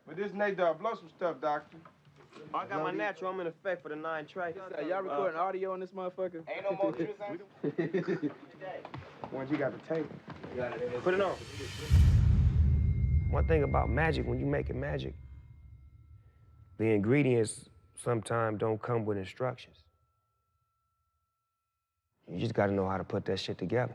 But this Nate Dogg, blow some stuff, doctor. I got my natural. I'm in effect for the 9 track. Y'all recording audio on this motherfucker? Ain't no more juice. Once you got the tape. Put it on. One thing about magic, when you make it magic, the ingredients sometimes don't come with instructions. You just gotta know how to put that shit together.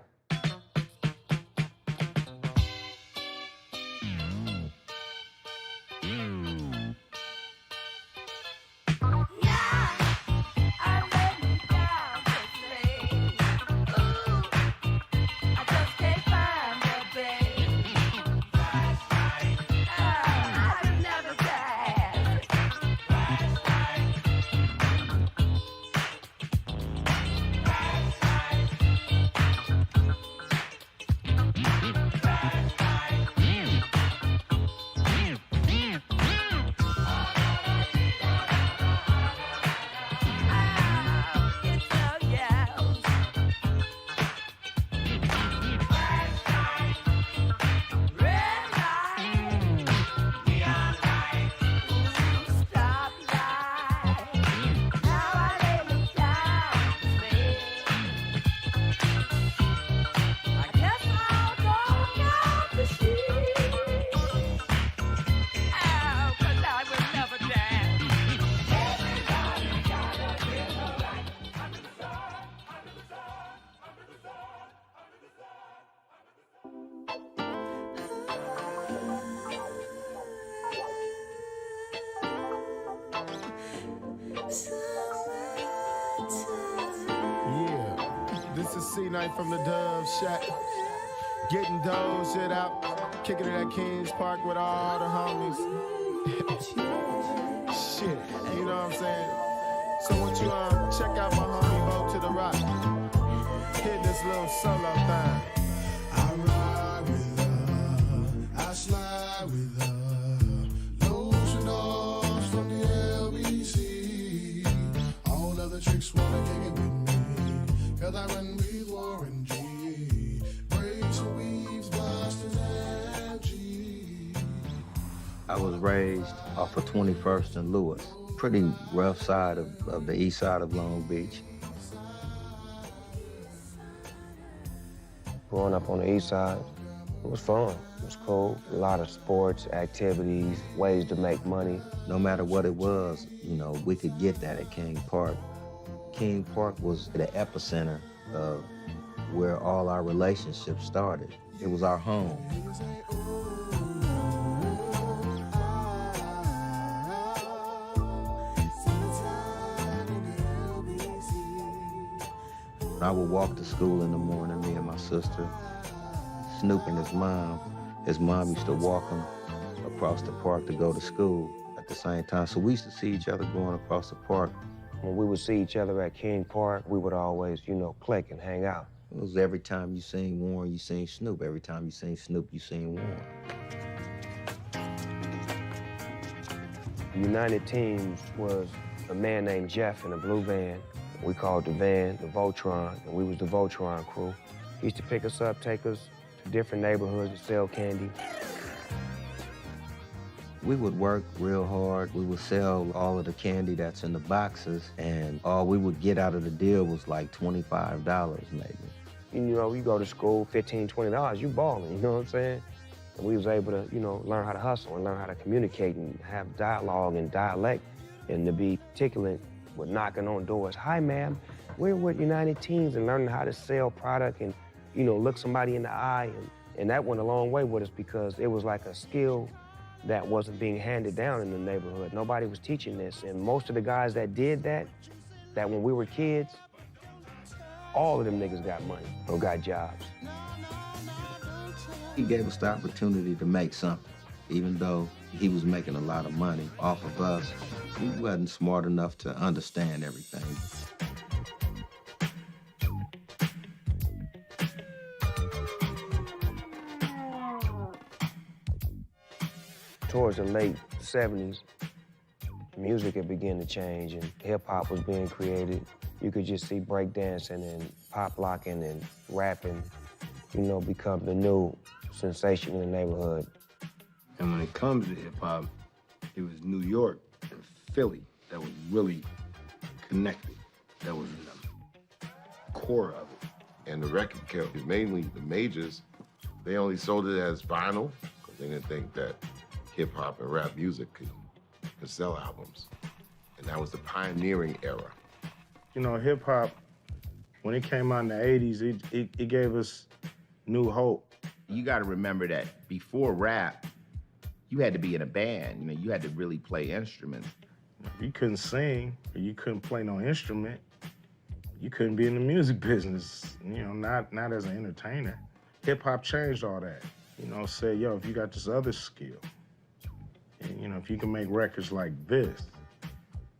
C-Night from the Dove Shack. Getting those shit out. Kicking it at Kings Park with all the homies. Shit, you know what I'm saying? So once you check out my homie Bo to the Rock. Hit this little solo thing. I ride with her, I slide with her. Lotion dogs from the LBC. All other tricks wanna kick it with me. Cause I run with Warren G. Braids and weaves, blasters and G. I was raised off of 21st and Lewis. Pretty rough side of the east side of Long Beach. Growing up on the east side, it was fun. It was cool. A lot of sports, activities, ways to make money. No matter what it was, you know, we could get that at King Park. King Park was the epicenter of where all our relationships started. It was our home. I would walk to school in the morning, me and my sister. Snoop and his mom. His mom used to walk him across the park to go to school at the same time. So we used to see each other going across the park. When we would see each other at King Park, we would always, you know, click and hang out. It was every time you seen Warren, you seen Snoop. Every time you seen Snoop, you seen Warren. United Teams was a man named Jeff in a blue van. We called the van the Voltron, and we was the Voltron crew. He used to pick us up, take us to different neighborhoods to sell candy. We would work real hard. We would sell all of the candy that's in the boxes, and all we would get out of the deal was like $25 maybe. You know, you go to school, $15, $20, you balling, you know what I'm saying? And we was able to, you know, learn how to hustle and learn how to communicate and have dialogue and dialect, and to be articulate with knocking on doors. Hi, ma'am, we're with United Teams, and learning how to sell product and, you know, look somebody in the eye. And that went a long way with us because it was like a skill that wasn't being handed down in the neighborhood. Nobody was teaching this. And most of the guys that did that when we were kids, all of them niggas got money or got jobs. He gave us the opportunity to make something. Even though he was making a lot of money off of us, we wasn't smart enough to understand everything. Towards the late 70s, music had begun to change and hip-hop was being created. You could just see breakdancing and pop locking and rapping, you know, become the new sensation in the neighborhood. And when it comes to hip hop, It was New York and Philly that was really connected. That was the core of it. And the record kept, mainly the majors, they only sold it as vinyl because they didn't think that hip hop and rap music could sell albums. And that was the pioneering era. You know, hip hop, when it came out in the 80s, it gave us new hope. You got to remember that before rap, you had to be in a band. You know, you had to really play instruments. If you couldn't sing, or you couldn't play no instrument, you couldn't be in the music business, you know, not as an entertainer. Hip hop changed all that. You know, said, yo, if you got this other skill, and, you know, if you can make records like this,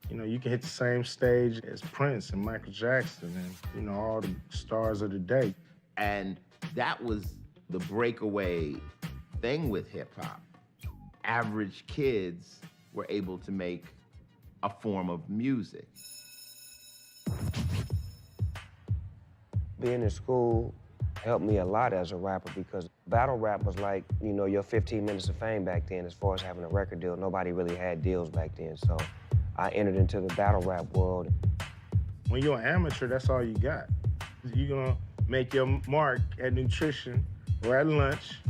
you know, you can hit the same stage as Prince and Michael Jackson and, you know, all the stars of the day. And that was the breakaway thing with hip hop. Average kids were able to make a form of music. Being in school helped me a lot as a rapper because battle rap was like, you know, your 15 minutes of fame back then as far as having a record deal. Nobody really had deals back then, so I entered into the battle rap world. When you're an amateur, that's all you got. You're gonna make your mark at nutrition or at lunch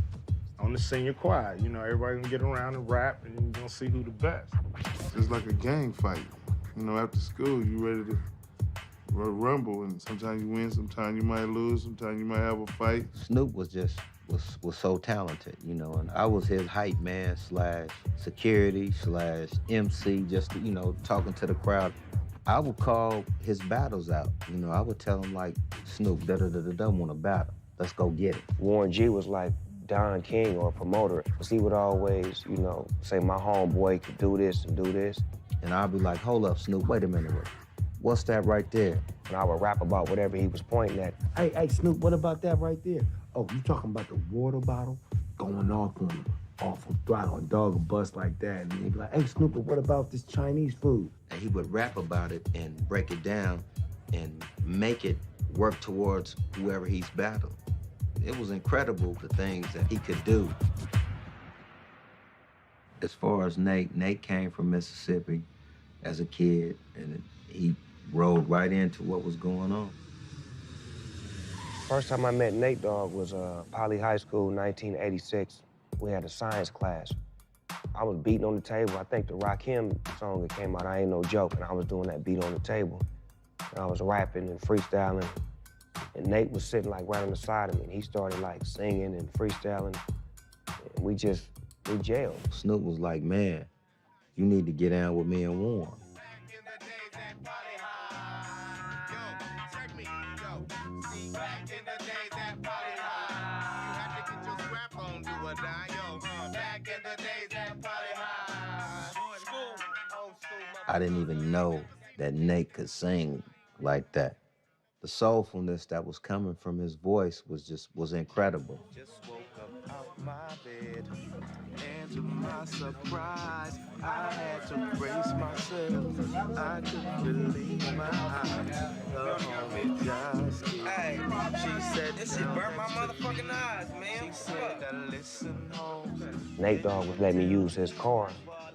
on the senior choir. You know, everybody gonna get around and rap and you're gonna see who the best. It's like a gang fight. You know, after school, you ready to rumble, and sometimes you win, sometimes you might lose, sometimes you might have a fight. Snoop was so talented, you know, and I was his hype man / security / MC, just, you know, talking to the crowd. I would call his battles out. You know, I would tell him like, Snoop, da-da-da-da-da, want to battle. Let's go get it. Warren G was like Don King or a promoter. He would always, you know, say my homeboy could do this and do this. And I'd be like, hold up, Snoop, wait a minute. What's that right there? And I would rap about whatever he was pointing at. Hey, Snoop, what about that right there? Oh, you talking about the water bottle going off on throttle, and Dogg would bust like that. And he'd be like, hey, Snoop, what about this Chinese food? And he would rap about it and break it down and make it work towards whoever he's battling. It was incredible, the things that he could do. As far as Nate came from Mississippi as a kid, and he rolled right into what was going on. First time I met Nate Dogg was Poly High School, 1986. We had a science class. I was beating on the table. I think the Rakim song that came out, I Ain't No Joke, and I was doing that beat on the table. And I was rapping and freestyling, and Nate was sitting like right on the side of me, and he started like singing and freestyling, and we jailed. Snoop was like, man, you need to get down with me and Warren. I didn't even know that Nate could sing like that. The soulfulness that was coming from his voice was incredible. Just woke up out my bed, and to my surprise, I had to brace myself. I couldn't believe my eyes. The homie just hey, she said this shit burnt my motherfucking eyes, man. She said, listen home. Nate Dogg was letting me use his car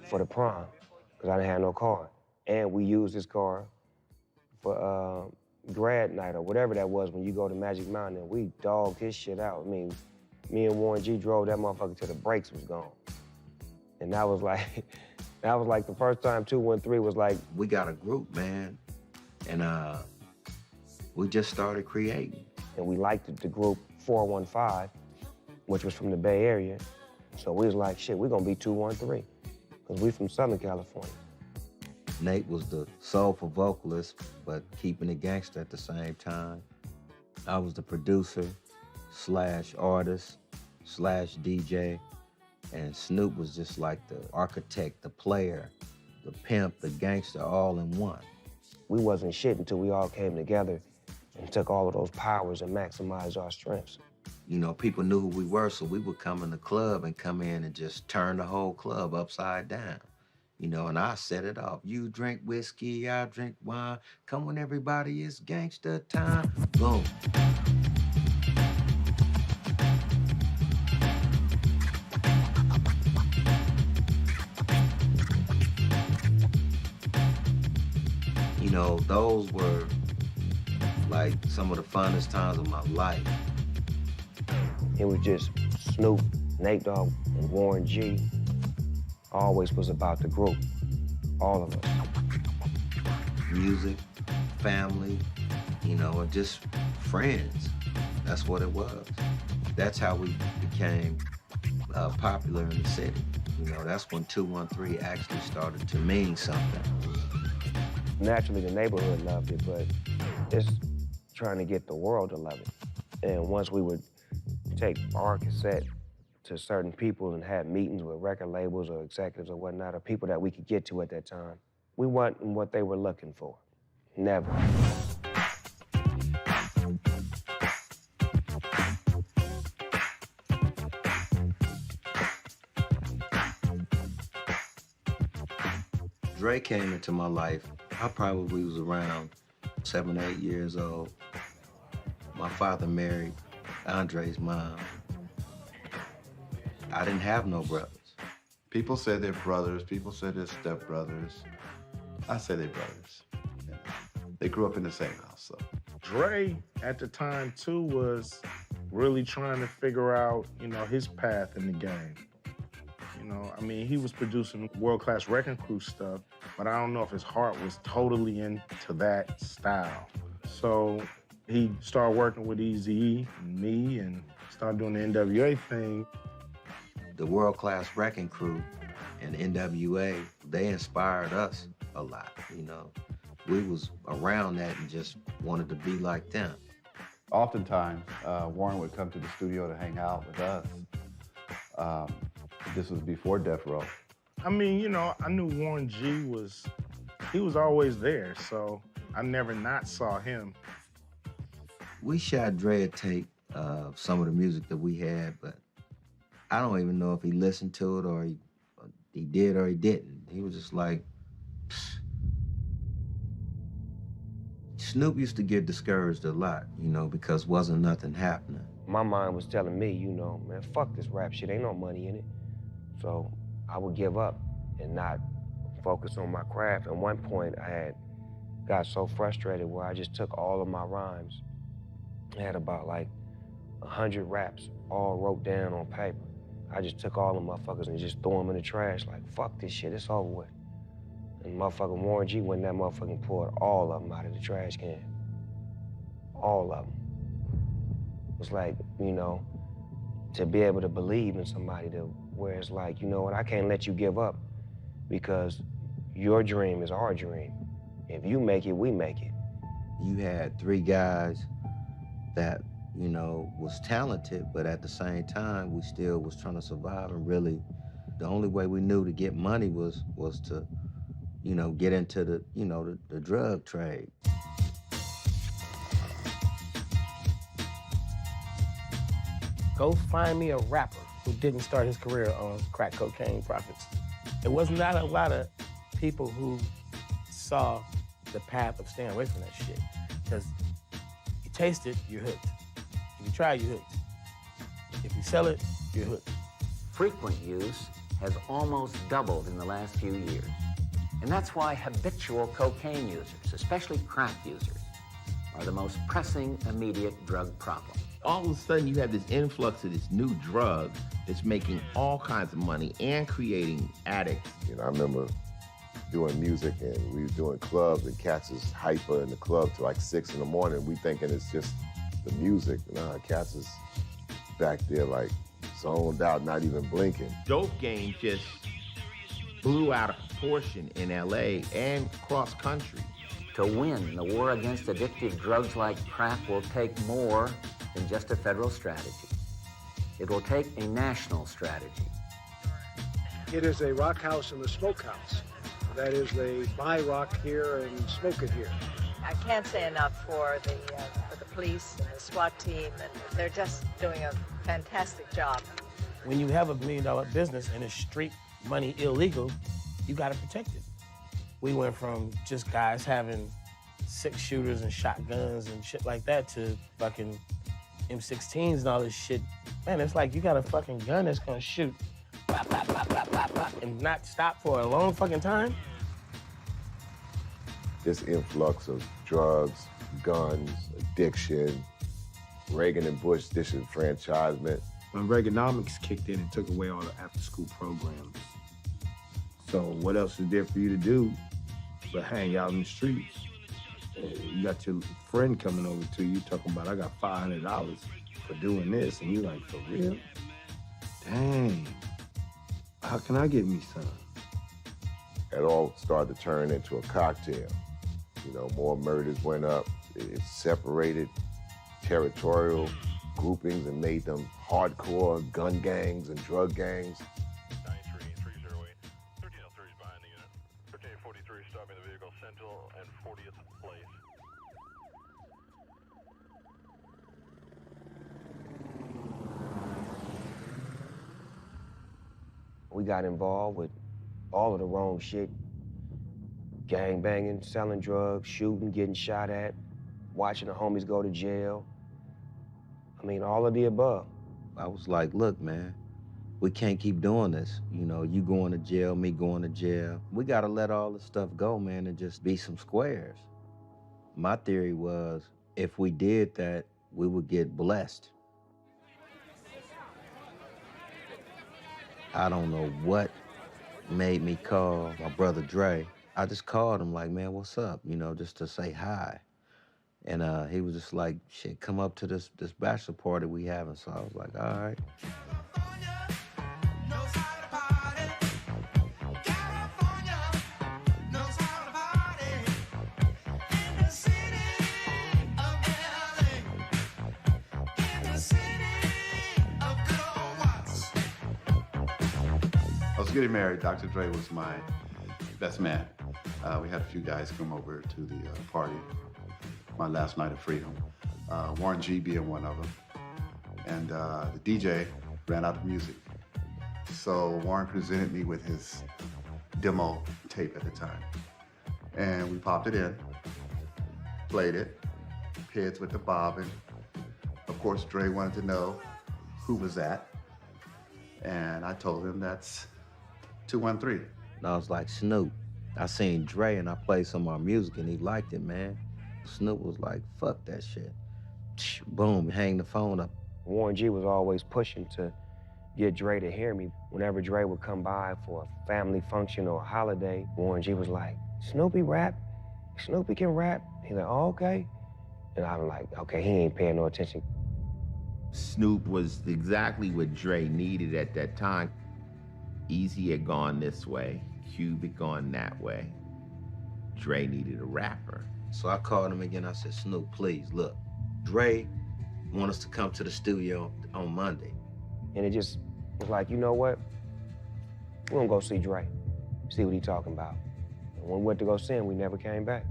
for the prom, because I didn't have no car. And we used his car for grad night or whatever that was when you go to Magic Mountain, and we dogged his shit out. I mean, me and Warren G drove that motherfucker till the brakes was gone. And that was like the first time 213 was like. We got a group, man, and we just started creating. And we liked the group 415, which was from the Bay Area. So we was like, shit, we're gonna be 213, because we from Southern California. Nate was the soulful vocalist, but keeping it gangster at the same time. I was the producer / artist / DJ, and Snoop was just like the architect, the player, the pimp, the gangster, all in one. We wasn't shit until we all came together and took all of those powers and maximized our strengths. You know, people knew who we were, so we would come in the club and come in and just turn the whole club upside down. You know, and I set it off. You drink whiskey, I drink wine. Come when everybody, it's gangster time. Boom. know, those were like some of the funnest times of my life. It was just Snoop, Nate Dogg, and Warren G. Always was about the group, all of us. Music, family, you know, and just friends. That's what it was. That's how we became popular in the city. You know, that's when 213 actually started to mean something. Naturally, the neighborhood loved it, but it's trying to get the world to love it. And once we would take our cassette to certain people and have meetings with record labels or executives or whatnot, or people that we could get to at that time, we wasn't what they were looking for. Never. Dre came into my life, I probably was around 7 or 8 years old. My father married Andre's mom. I didn't have no brothers. People say they're brothers, people say they're stepbrothers. I say they're brothers. They grew up in the same house, so. Dre, at the time, too, was really trying to figure out, you know, his path in the game. You know, I mean, he was producing world-class Wrecking Crew stuff, but I don't know if his heart was totally into that style. So he started working with Eazy-E and me and started doing the NWA thing. The world-class Wrecking Crew and NWA, they inspired us a lot, you know. We was around that and just wanted to be like them. Oftentimes, Warren would come to the studio to hang out with us. This was before Death Row. I mean, you know, I knew Warren G was always there, so I never not saw him. We shot Dre a tape of some of the music that we had, but I don't even know if he listened to it or he did or he didn't. He was just like, pfft. Snoop used to get discouraged a lot, you know, because wasn't nothing happening. My mind was telling me, you know, man, fuck this rap shit, ain't no money in it. So I would give up and not focus on my craft. At one point, I had got so frustrated where I just took all of my rhymes. I had about like 100 raps all wrote down on paper. I just took all the motherfuckers and just threw them in the trash like, fuck this shit, it's over with. And motherfucking Warren G went in that motherfucking poured all of them out of the trash can. All of them. It's like, you know, to be able to believe in somebody where it's like, you know what, I can't let you give up because your dream is our dream. If you make it, we make it. You had 3 guys that, you know, was talented, but at the same time, we still was trying to survive, and really, the only way we knew to get money was to, you know, get into the, you know, the drug trade. Go find me a rapper who didn't start his career on crack cocaine profits. There was not a lot of people who saw the path of staying away from that shit. Because you taste it, you're hooked. If you try, you're hooked. If you sell it, you're hooked. Frequent use has almost doubled in the last few years. And that's why habitual cocaine users, especially crack users, are the most pressing immediate drug problem. All of a sudden, you have this influx of this new drug that's making all kinds of money and creating addicts. You know, I remember doing music and we was doing clubs and cats is hyper in the club till like 6 in the morning. We thinking it's just the music. Nah, cats is back there like zoned out, not even blinking. Dope game just blew out of proportion in LA and cross country. To win the war against addictive drugs like crack will take more than just a federal strategy. It will take a national strategy. It is a rock house and a smoke house. That is, they buy rock here and smoke it here. I can't say enough for the police and the SWAT team, and they're just doing a fantastic job. When you have $1 million business and it's street money illegal, you gotta protect it. We went from just guys having 6 shooters and shotguns and shit like that to fucking M16s and all this shit. Man, it's like you got a fucking gun that's gonna shoot blah, blah, blah, blah, blah, blah, and not stop for a long fucking time. this influx of drugs, guns, addiction, Reagan and Bush disenfranchisement. When Reaganomics kicked in, it took away all the after-school programs. So what else is there for you to do but hang out in the streets? You got your friend coming over to you talking about, I got $500 for doing this, and you're like, for real? Dang, how can I get me some? It all started to turn into a cocktail. You know, more murders went up. It separated territorial groupings and made them hardcore gun gangs and drug gangs. 93308, 1303 is behind the unit. 1343 stopping the vehicle, Central and 40th Place. We got involved with all of the wrong shit. Gang banging, selling drugs, shooting, getting shot at, watching the homies go to jail. I mean, all of the above. I was like, look, man, we can't keep doing this. You know, you going to jail, me going to jail. We gotta let all this stuff go, man, and just be some squares. My theory was, if we did that, we would get blessed. I don't know what made me call my brother Dre. I just called him like, man, what's up? You know, just to say hi. And he was just like, shit, come up to this bachelor party we having. So I was like, all right. I was getting married. Dr. Dre was my best man. We had a few guys come over to the party, my last night of freedom. Warren G being one of them. And the DJ ran out of music. So Warren presented me with his demo tape at the time. And we popped it in, played it, Heads with the bobbin. Of course, Dre wanted to know who was that. And I told him that's 213. And I was like, Snoop. I seen Dre and I played some of our music and he liked it, man. Snoop was like, fuck that shit. Boom, hang the phone up. Warren G was always pushing to get Dre to hear me. Whenever Dre would come by for a family function or a holiday, Warren G was like, Snoopy rap? Snoopy can rap? He's like, oh, okay. And I'm like, okay, he ain't paying no attention. Snoop was exactly what Dre needed at that time. Easy had gone this way, Cube had gone that way. Dre needed a rapper. So I called him again. I said, Snoop, please, look, Dre want us to come to the studio on Monday. And it just was like, you know what? We're gonna go see Dre, see what he talking about. And when we went to go see him, we never came back.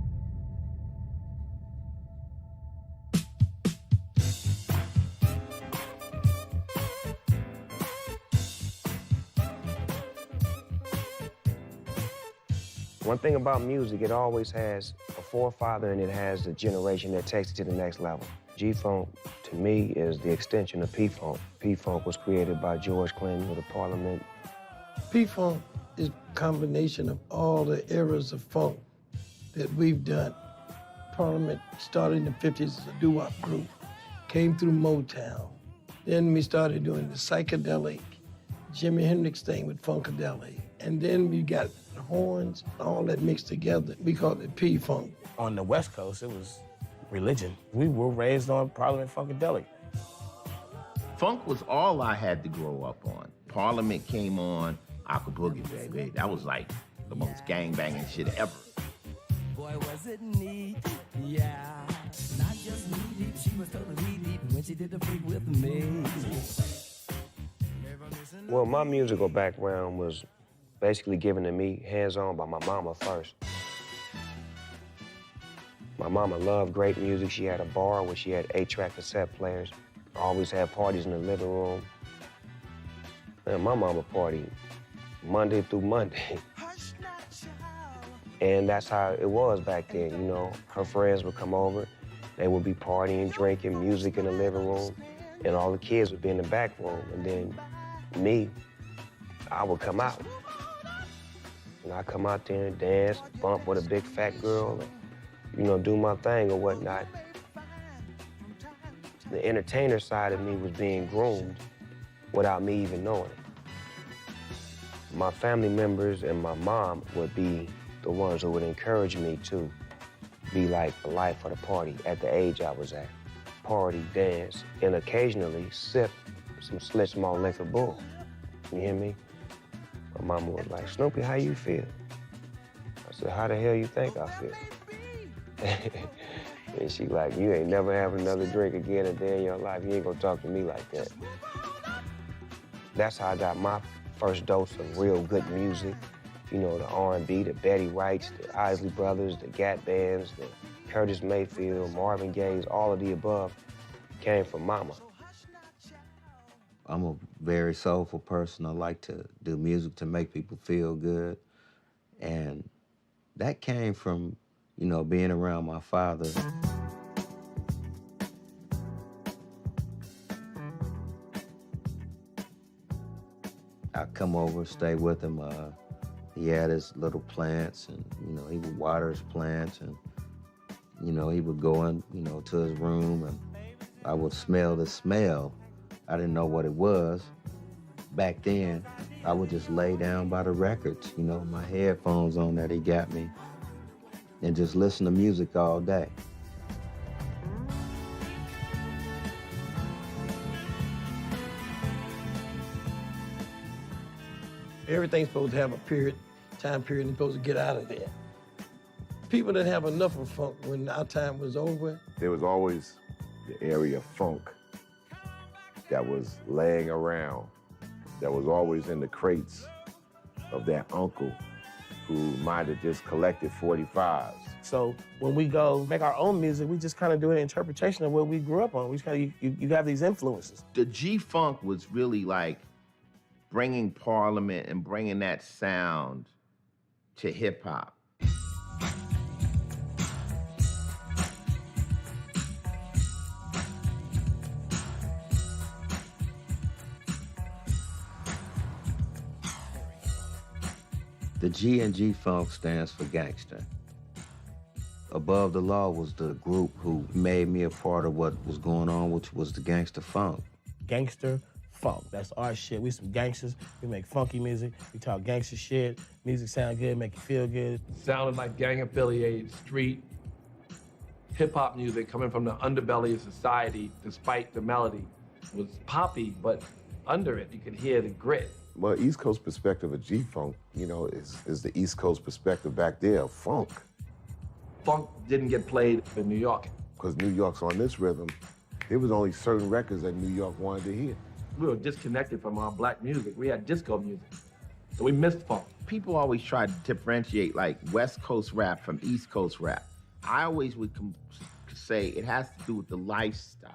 One thing about music, it always has a forefather and it has the generation that takes it to the next level. G-Funk, to me, is the extension of P-Funk. P-Funk was created by George Clinton with the Parliament. P-Funk is a combination of all the eras of funk that we've done. Parliament started in the 50s as a doo-wop group, came through Motown. Then we started doing the psychedelic, Jimi Hendrix thing with Funkadelic. And then we got the horns, all that mixed together. We called it P-Funk. On the West Coast, it was religion. We were raised on Parliament Funkadelic. Funk was all I had to grow up on. Parliament came on, Aqua Boogie, baby. That was like the most gang-banging shit ever. Boy, was it neat, yeah. Not just neat, she was totally neat when she did the freak with me. Well, my musical background was basically given to me hands-on by my mama first. My mama loved great music. She had a bar where she had 8-track cassette players. Always had parties in the living room. And my mama partied Monday through Monday. And that's how it was back then, you know. Her friends would come over. They would be partying, drinking, music in the living room. And all the kids would be in the back room. And then me, I would come out. And I'd come out there and dance, bump with a big fat girl. do my thing or whatnot. The entertainer side of me was being groomed without me even knowing it. My family members and my mom would be the ones who would encourage me to be like the life of the party at the age I was at. Party, dance, and occasionally sip some slit small liquor bull. You hear me? My mama was like, Snoopy, how you feel? I said, how the hell you think I feel? And she like, you ain't never having another drink again a day in your life. You ain't gonna talk to me like that. That's how I got my first dose of real good music. The R&B, the Betty Wrights, the Isley Brothers, the Gap Bands, the Curtis Mayfield, Marvin Gaye's, all of the above came from Mama. I'm a very soulful person. I like to do music to make people feel good. And that came from, being around my father. I come over, stay with him. He had his little plants, and he would water his plants, and he would go in, to his room, and I would smell the smell. I didn't know what it was. Back then, I would just lay down by the records, my headphones on that he got me, and just listen to music all day. Everything's supposed to have a time period, and supposed to get out of there. People didn't have enough of funk when our time was over. There was always the area of funk that was laying around, that was always in the crates of that uncle who might have just collected 45s. So when we go make our own music, we just kind of do an interpretation of what we grew up on. We just kind of, you have these influences. The G-Funk was really like bringing Parliament and bringing that sound to hip hop. The G and G-Funk stands for gangster. Above the Law was the group who made me a part of what was going on, which was the gangster funk. Gangster funk, that's our shit. We some gangsters, we make funky music, we talk gangster shit, music sound good, make you feel good. Sounded like gang-affiliated, street, hip-hop music coming from the underbelly of society, despite the melody. It was poppy, but under it, you could hear the grit. Well, East Coast perspective of G-Funk, is the East Coast perspective back there of funk. Funk didn't get played in New York. Because New York's on this rhythm, there was only certain records that New York wanted to hear. We were disconnected from our black music. We had disco music, so we missed funk. People always try to differentiate like West Coast rap from East Coast rap. I always would say it has to do with the lifestyle.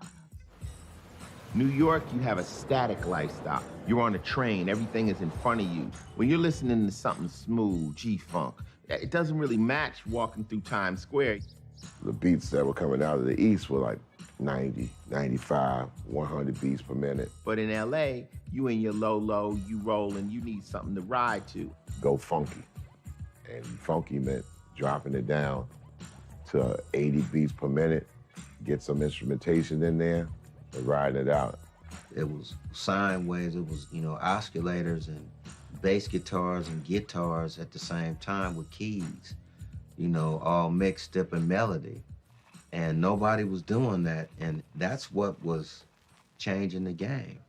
New York, you have a static lifestyle. You're on a train, everything is in front of you. When you're listening to something smooth, G-Funk, it doesn't really match walking through Times Square. The beats that were coming out of the East were like 90, 95, 100 beats per minute. But in LA, you in your low, you rolling, you need something to ride to. Go funky. And funky meant dropping it down to 80 beats per minute, get some instrumentation in there, and riding it out. It was sine waves, it was, oscillators and bass guitars and guitars at the same time with keys, all mixed up in melody. And nobody was doing that, and that's what was changing the game.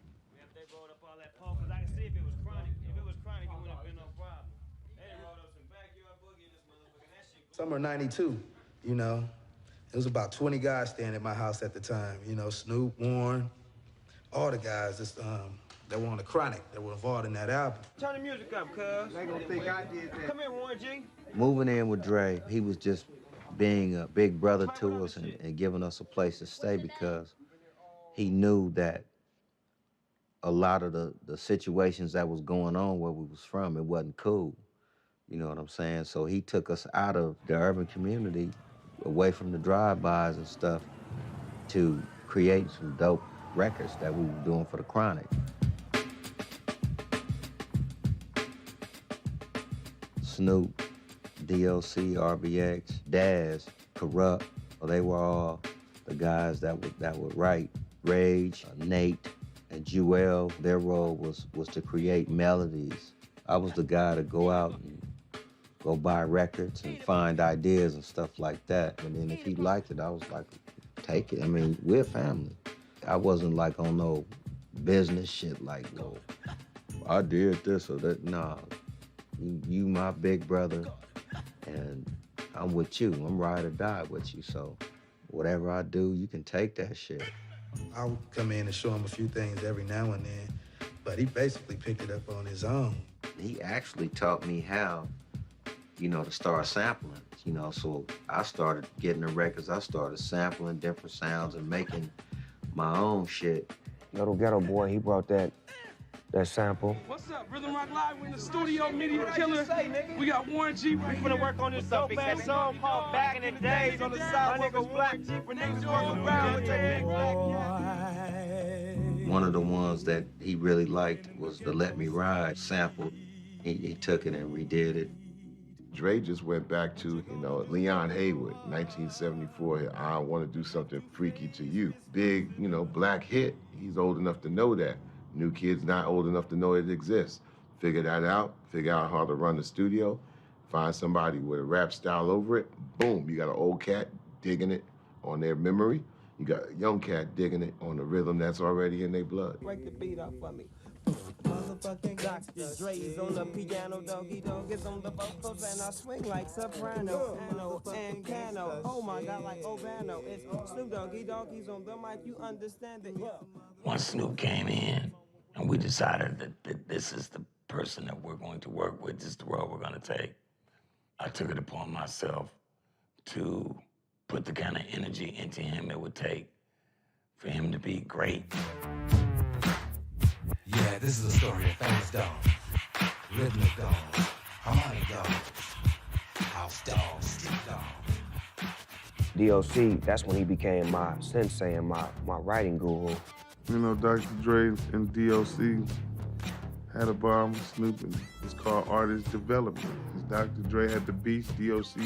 Summer '92, it was about 20 guys staying at my house at the time. Snoop, Warren, all the guys that were on the Chronic, that were involved in that album. Turn the music up, cuz. They gonna think I did that. Come here, Warren G. Moving in with Dre, he was just being a big brother to us and giving us a place to stay because he knew that a lot of the situations that was going on where we was from, it wasn't cool. You know what I'm saying? So he took us out of the urban community, away from the drive-bys and stuff, to create some dope records that we were doing for the Chronic. Snoop, DLC, RBX, Daz, Corrupt. They were all the guys that would write. Rage, Nate, and Jewel, their role was to create melodies. I was the guy to go out and go buy records and find ideas and stuff like that. And then if he liked it, I was like, take it. I mean, we're family. I wasn't like on no business shit like, well, I did this or that. Nah, you my big brother, and I'm with you. I'm ride or die with you. So whatever I do, you can take that shit. I'll come in and show him a few things every now and then, but he basically picked it up on his own. He actually taught me how, to start sampling, so I started getting the records. I started sampling different sounds and making my own shit. Little Ghetto Boy, he brought that sample. What's up, Rhythm Rock Live? We're in the studio, Media Killer. We got Warren G. We're gonna work on this dope-ass song called Back in the Days on the side. My nigga Black G for niggas walking around with that big black cat. One of the ones that he really liked was the Let Me Ride sample. He took it and redid it. Dre just went back to, Leon Haywood, 1974. I want to do something freaky to you. Big, black hit. He's old enough to know that. New kids not old enough to know it exists. Figure that out, figure out how to run the studio, find somebody with a rap style over it. Boom, you got an old cat digging it on their memory. You got a young cat digging it on the rhythm that's already in their blood. Break the beat up for me. Motherfucking Dr. Dre's on the piano, Doggy Dogg is on the vocals, and I swing like soprano, piano, and cano. Oh my God, like Obano. It's Snoop Doggy Dogg, he's on the mic, you understand it, yeah. Once Snoop came in, and we decided that this is the person that we're going to work with, this is the road we're going to take, I took it upon myself to put the kind of energy into him it would take for him to be great. Yeah, this is a story of famous dogs, rhythmic dogs, harmonic dogs, house dogs, street dogs. DOC, that's when he became my sensei and my writing guru. Dr. Dre and DOC had a bomb with Snoop, and it's called Artist Development. Dr. Dre had the beats, DOC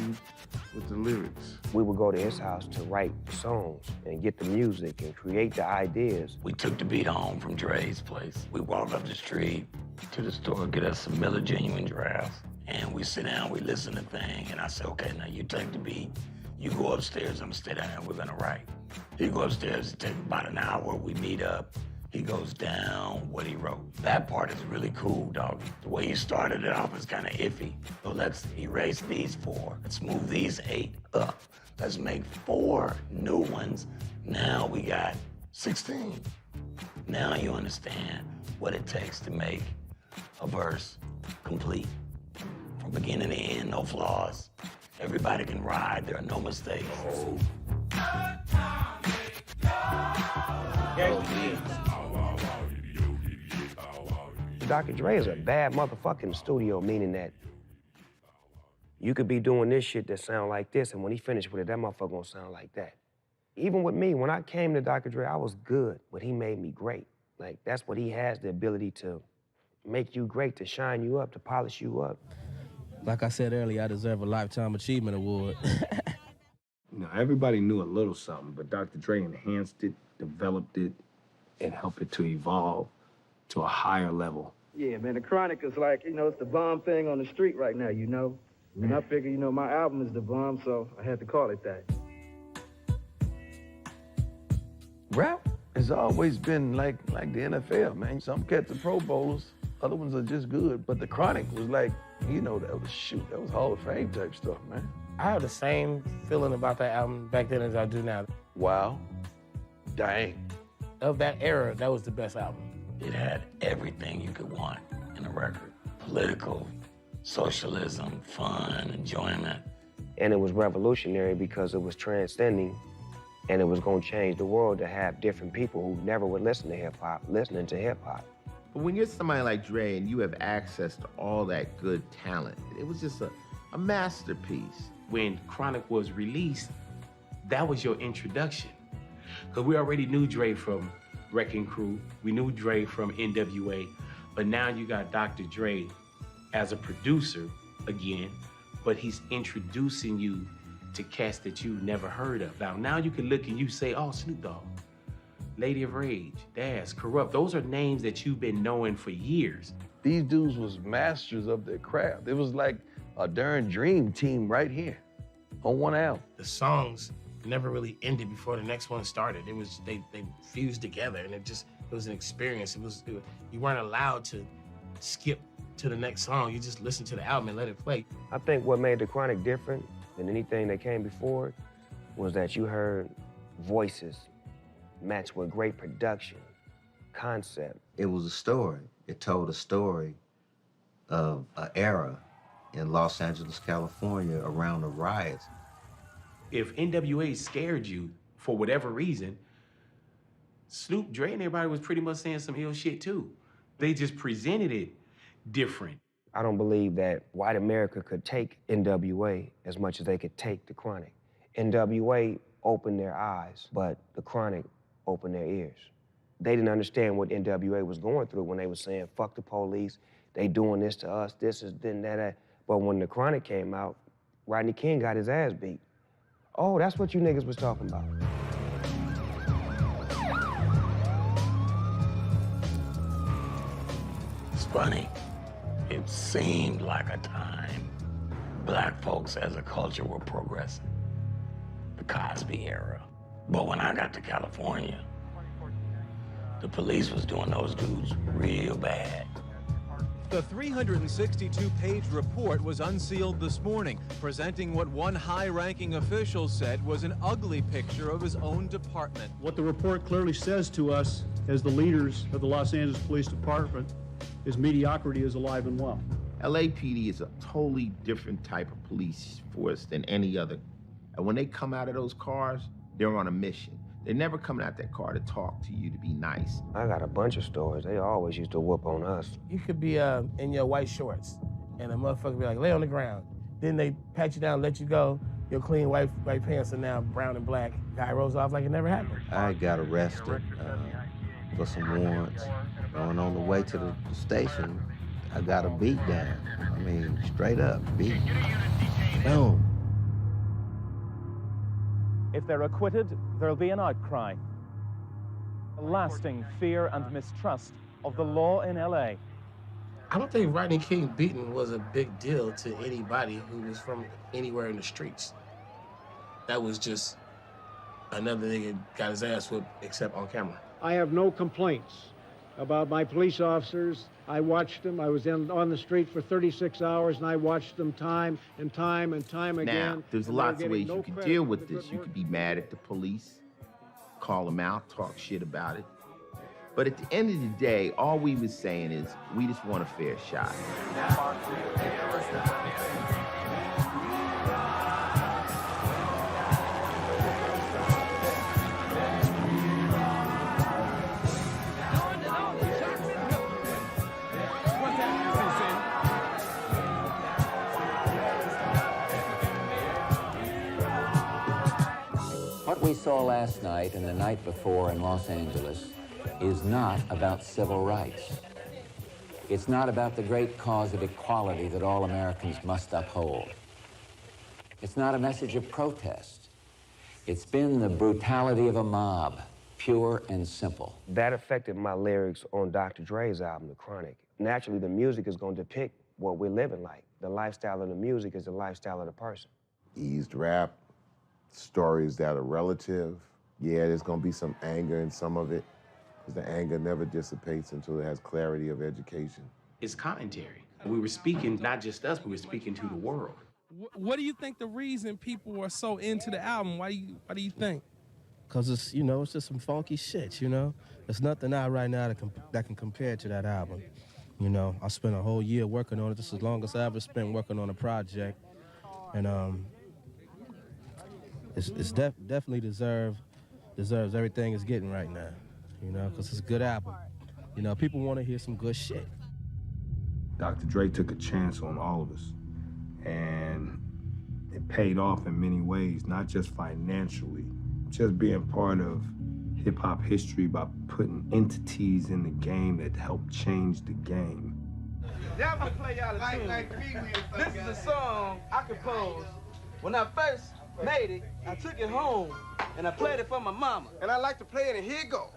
with the lyrics. We would go to his house to write the songs and get the music and create the ideas. We took the beat home from Dre's place. We walk up the street to the store, get us some Miller Genuine drafts, and we sit down, we listen to things, and I say, okay, now you take the beat, you go upstairs, I'm gonna stay down here, we're gonna write. He go upstairs, it takes about an hour, we meet up. He goes down what he wrote. That part is really cool, dog. The way he started it off is kind of iffy. So let's erase these 4. Let's move these 8 up. Let's make 4 new ones. Now we got 16. Now you understand what it takes to make a verse complete. From beginning to end, no flaws. Everybody can ride, there are no mistakes. Dr. Dre is a bad motherfucker in the studio, meaning that you could be doing this shit that sound like this, and when he finished with it, that motherfucker gonna sound like that. Even with me, when I came to Dr. Dre, I was good, but he made me great. Like, that's what he has, the ability to make you great, to shine you up, to polish you up. Like I said earlier, I deserve a Lifetime Achievement Award. Everybody knew a little something, but Dr. Dre enhanced it, developed it, and helped it to evolve to a higher level. Yeah, man, the Chronic is like, it's the bomb thing on the street right now, And I figure, my album is the bomb, so I had to call it that. Rap has always been like the NFL, man. Some cats are Pro Bowlers, other ones are just good. But the Chronic was like, that was Hall of Fame type stuff, man. I have the same feeling about that album back then as I do now. Wow. Dang. Of that era, that was the best album. It had everything you could want in a record. Political, socialism, fun, enjoyment. And it was revolutionary because it was transcending, and it was gonna change the world to have different people who never would listen to hip-hop, listening to hip-hop. But when you're somebody like Dre and you have access to all that good talent, it was just a masterpiece. When Chronic was released, that was your introduction. Because we already knew Dre from Wrecking Crew, we knew Dre from NWA, but now you got Dr. Dre as a producer again, but he's introducing you to cats that you never heard of. Now you can look and you say, oh, Snoop Dogg, Lady of Rage, Daz, Corrupt. Those are names that you've been knowing for years. These dudes was masters of their craft. It was like a darn dream team right here on one album. The songs never really ended before the next one started. It was, they fused together, and it was an experience. You weren't allowed to skip to the next song. You just listened to the album and let it play. I think what made the Chronic different than anything that came before it was that you heard voices matched with great production, concept. It was a story. It told a story of an era in Los Angeles, California around the riots. If NWA scared you for whatever reason, Snoop, Dre, and everybody was pretty much saying some ill shit too. They just presented it different. I don't believe that white America could take NWA as much as they could take the Chronic. NWA opened their eyes, but the Chronic opened their ears. They didn't understand what NWA was going through when they were saying, fuck the police, they doing this to us, this is then that. But when the Chronic came out, Rodney King got his ass beat. Oh, that's what you niggas was talking about. It's funny. It seemed like a time black folks as a culture were progressing. The Cosby era. But when I got to California, the police was doing those dudes real bad. The 362-page report was unsealed this morning, presenting what one high-ranking official said was an ugly picture of his own department. What the report clearly says to us as the leaders of the Los Angeles Police Department is mediocrity is alive and well. LAPD is a totally different type of police force than any other. And when they come out of those cars, they're on a mission. They're never coming out that car to talk to you, to be nice. I got a bunch of stories. They always used to whoop on us. You could be in your white shorts, and a motherfucker be like, lay on the ground. Then they pat you down, let you go. Your clean white pants are now brown and black. Guy rolls off like it never happened. I got arrested for some warrants. Going on the way to the station, I got a beat down. I mean, straight up, beat. Boom. If they're acquitted, there'll be an outcry. A lasting fear and mistrust of the law in LA. I don't think Rodney King beating was a big deal to anybody who was from anywhere in the streets. That was just another nigga got his ass whooped, except on camera. I have no complaints about my police officers. I watched them. I was on the street for 36 hours, and I watched them time and time and time again. Now, there's lots of ways you can deal with this. You could be mad at the police, call them out, talk shit about it. But at the end of the day, all we was saying is, we just want a fair shot. What we saw last night and the night before in Los Angeles is not about civil rights. It's not about the great cause of equality that all Americans must uphold. It's not a message of protest. It's been the brutality of a mob, pure and simple. That affected my lyrics on Dr. Dre's album, The Chronic. Naturally, the music is going to depict what we're living like. The lifestyle of the music is the lifestyle of the person. Eased rap, stories that are relative. Yeah, there's gonna be some anger in some of it, because the anger never dissipates until it has clarity of education. It's commentary. We were speaking, not just us, but we were speaking to the world. What do you think the reason people are so into the album? Why do you think? Cause it's, you know, it's just some funky shit, you know? There's nothing out right now that can compare to that album. You know, I spent a whole year working on it. This is the longest I ever spent working on a project. And it's definitely deserves everything it's getting right now, you know, because it's a good album. You know, people want to hear some good shit. Dr. Dre took a chance on all of us, and it paid off in many ways, not just financially, just being part of hip-hop history by putting entities in the game that helped change the game. Yeah, I'm gonna play y'all a tune. This is a song I composed when I first made it, I took it home, and I played it for my mama. And I like to play it, and here it go.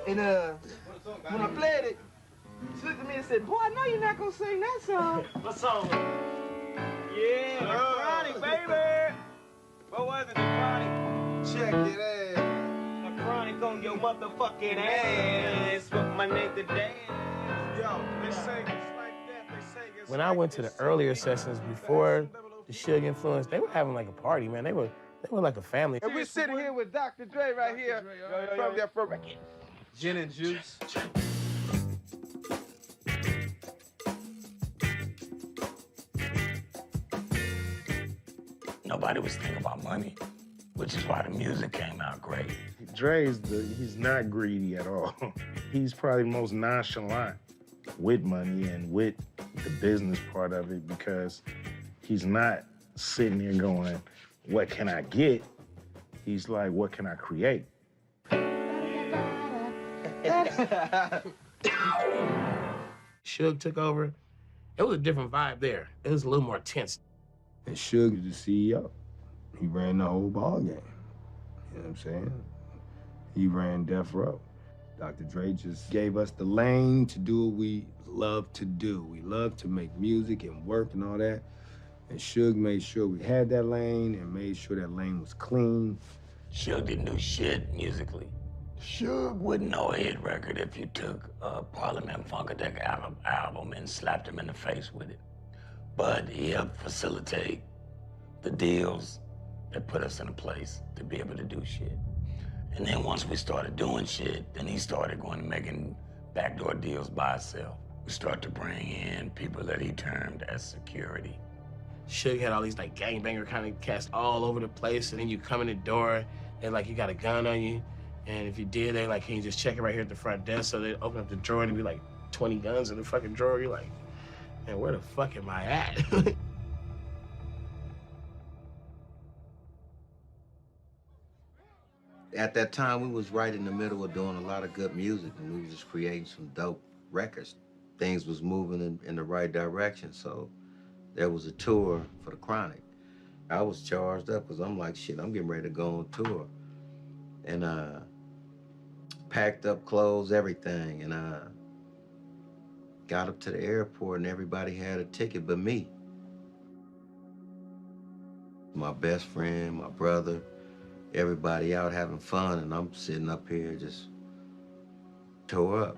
And when I played it, she looked at me and said, boy, I know you're not gonna sing that song. What song? Yeah, The Chronic, baby. What was it, The Chronic? Check it out. The Chronic on your motherfucking ass. With my nigga Dan. Yo, they say it's like that. They say it's When I went to the earlier sessions before the Suge influence, they were having like a party, man. They were like a family. And we're sitting here with Dr. Dre right here from their first record. Gin and Juice. Nobody was thinking about money, which is why the music came out great. He's not greedy at all. He's probably the most nonchalant with money and with the business part of it because he's not sitting there going, what can I get? He's like, what can I create? Suge took over. It was a different vibe there. It was a little more tense. And Suge is the CEO. He ran the whole ball game. You know what I'm saying? He ran Death Row. Dr. Dre just gave us the lane to do what we love to do. We love to make music and work and all that. And Suge made sure we had that lane and made sure that lane was clean. Suge didn't do shit musically. Suge wouldn't know a hit record if you took a Parliament Funkadelic album and slapped him in the face with it. But he helped facilitate the deals that put us in a place to be able to do shit. And then once we started doing shit, then he started going and making backdoor deals by himself. We started to bring in people that he termed as security. Suge had all these like gangbanger kind of cats all over the place, and then you come in the door and like you got a gun on you, and if you did, they like, can you just check it right here at the front desk? So they open up the drawer and it'd be like 20 guns in the fucking drawer. You're like, man, where the fuck am I at? At that time, we was right in the middle of doing a lot of good music, and we was just creating some dope records. Things was moving in the right direction, so there was a tour for the Chronic. I was charged up because I'm like, shit, I'm getting ready to go on tour. And packed up clothes, everything, and got up to the airport and everybody had a ticket but me. My best friend, my brother, everybody out having fun, and I'm sitting up here just tore up.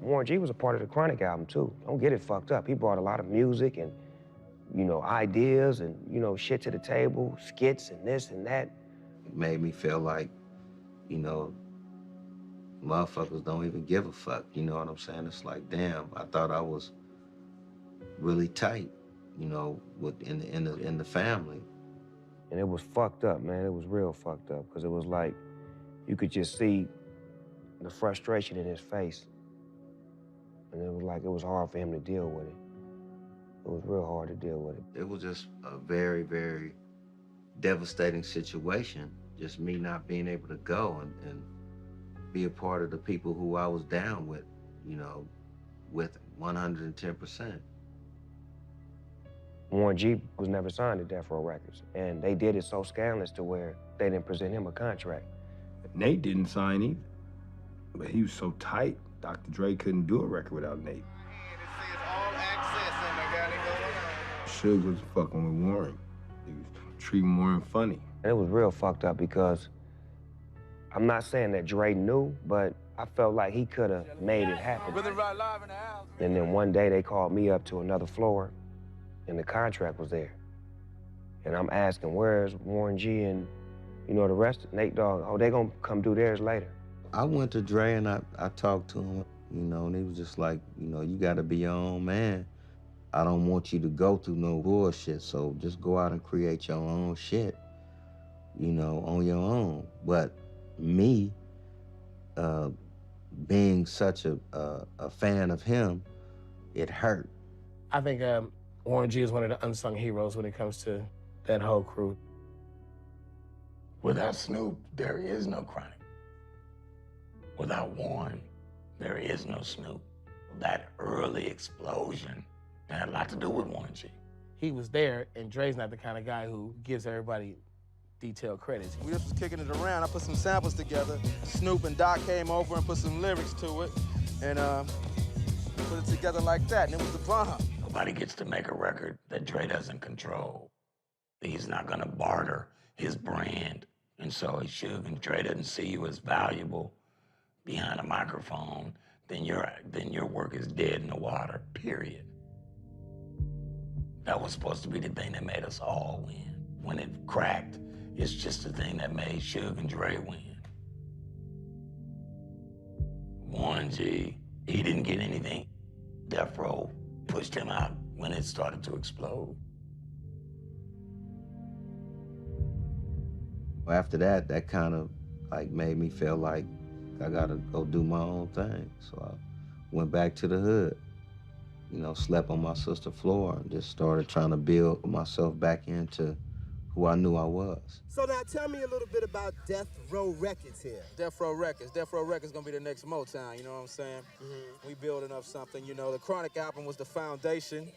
Warren G was a part of the Chronic album too. Don't get it fucked up. He brought a lot of music and, you know, ideas and, you know, shit to the table, skits and this and that. It made me feel like, you know, motherfuckers don't even give a fuck, you know what I'm saying? It's like, damn, I thought I was really tight, you know, in the family. And it was fucked up, man. It was real fucked up, because it was like, you could just see the frustration in his face. And it was like, it was hard for him to deal with it. It was real hard to deal with it. It was just a very, very devastating situation, just me not being able to go and be a part of the people who I was down with, you know, with 110%. Warren G was never signed to Death Row Records, and they did it so scandalous to where they didn't present him a contract. Nate didn't sign either, but he was so tight, Dr. Dre couldn't do a record without Nate. Suge was fucking with Warren. He was treating Warren funny. And it was real fucked up because I'm not saying that Dre knew, but I felt like he could have made it happen. And then one day they called me up to another floor, and the contract was there. And I'm asking, where's Warren G and, you know, the rest, Nate Dogg? Oh, they gonna come do theirs later. I went to Dre and I talked to him, you know, and he was just like, you know, you gotta be your own man. I don't want you to go through no bullshit, so just go out and create your own shit, you know, on your own. But me, being such a fan of him, it hurt. I think Warren G is one of the unsung heroes when it comes to that whole crew. Without Snoop, there is no Chronic. Without Warren, there is no Snoop. That early explosion had a lot to do with Warren G. he was there, and Dre's not the kind of guy who gives everybody detailed credits. We just was kicking it around. I put some samples together. Snoop and Dogg came over and put some lyrics to it, and put it together like that, and it was the bomb. Nobody gets to make a record that Dre doesn't control. He's not gonna barter his brand. And so if Suge and Dre doesn't see you as valuable behind a microphone, then your work is dead in the water, period. That was supposed to be the thing that made us all win. When it cracked, it's just the thing that made Suge and Dre win. Warren G, he didn't get anything. Death Row pushed him out when it started to explode. After that, that kind of like made me feel like I gotta go do my own thing. So I went back to the hood, you know, slept on my sister's floor and just started trying to build myself back into who I knew I was. So now tell me a little bit about Death Row Records here. Death Row Records gonna be the next Motown, you know what I'm saying? We building up something, you know. The Chronic album was the foundation.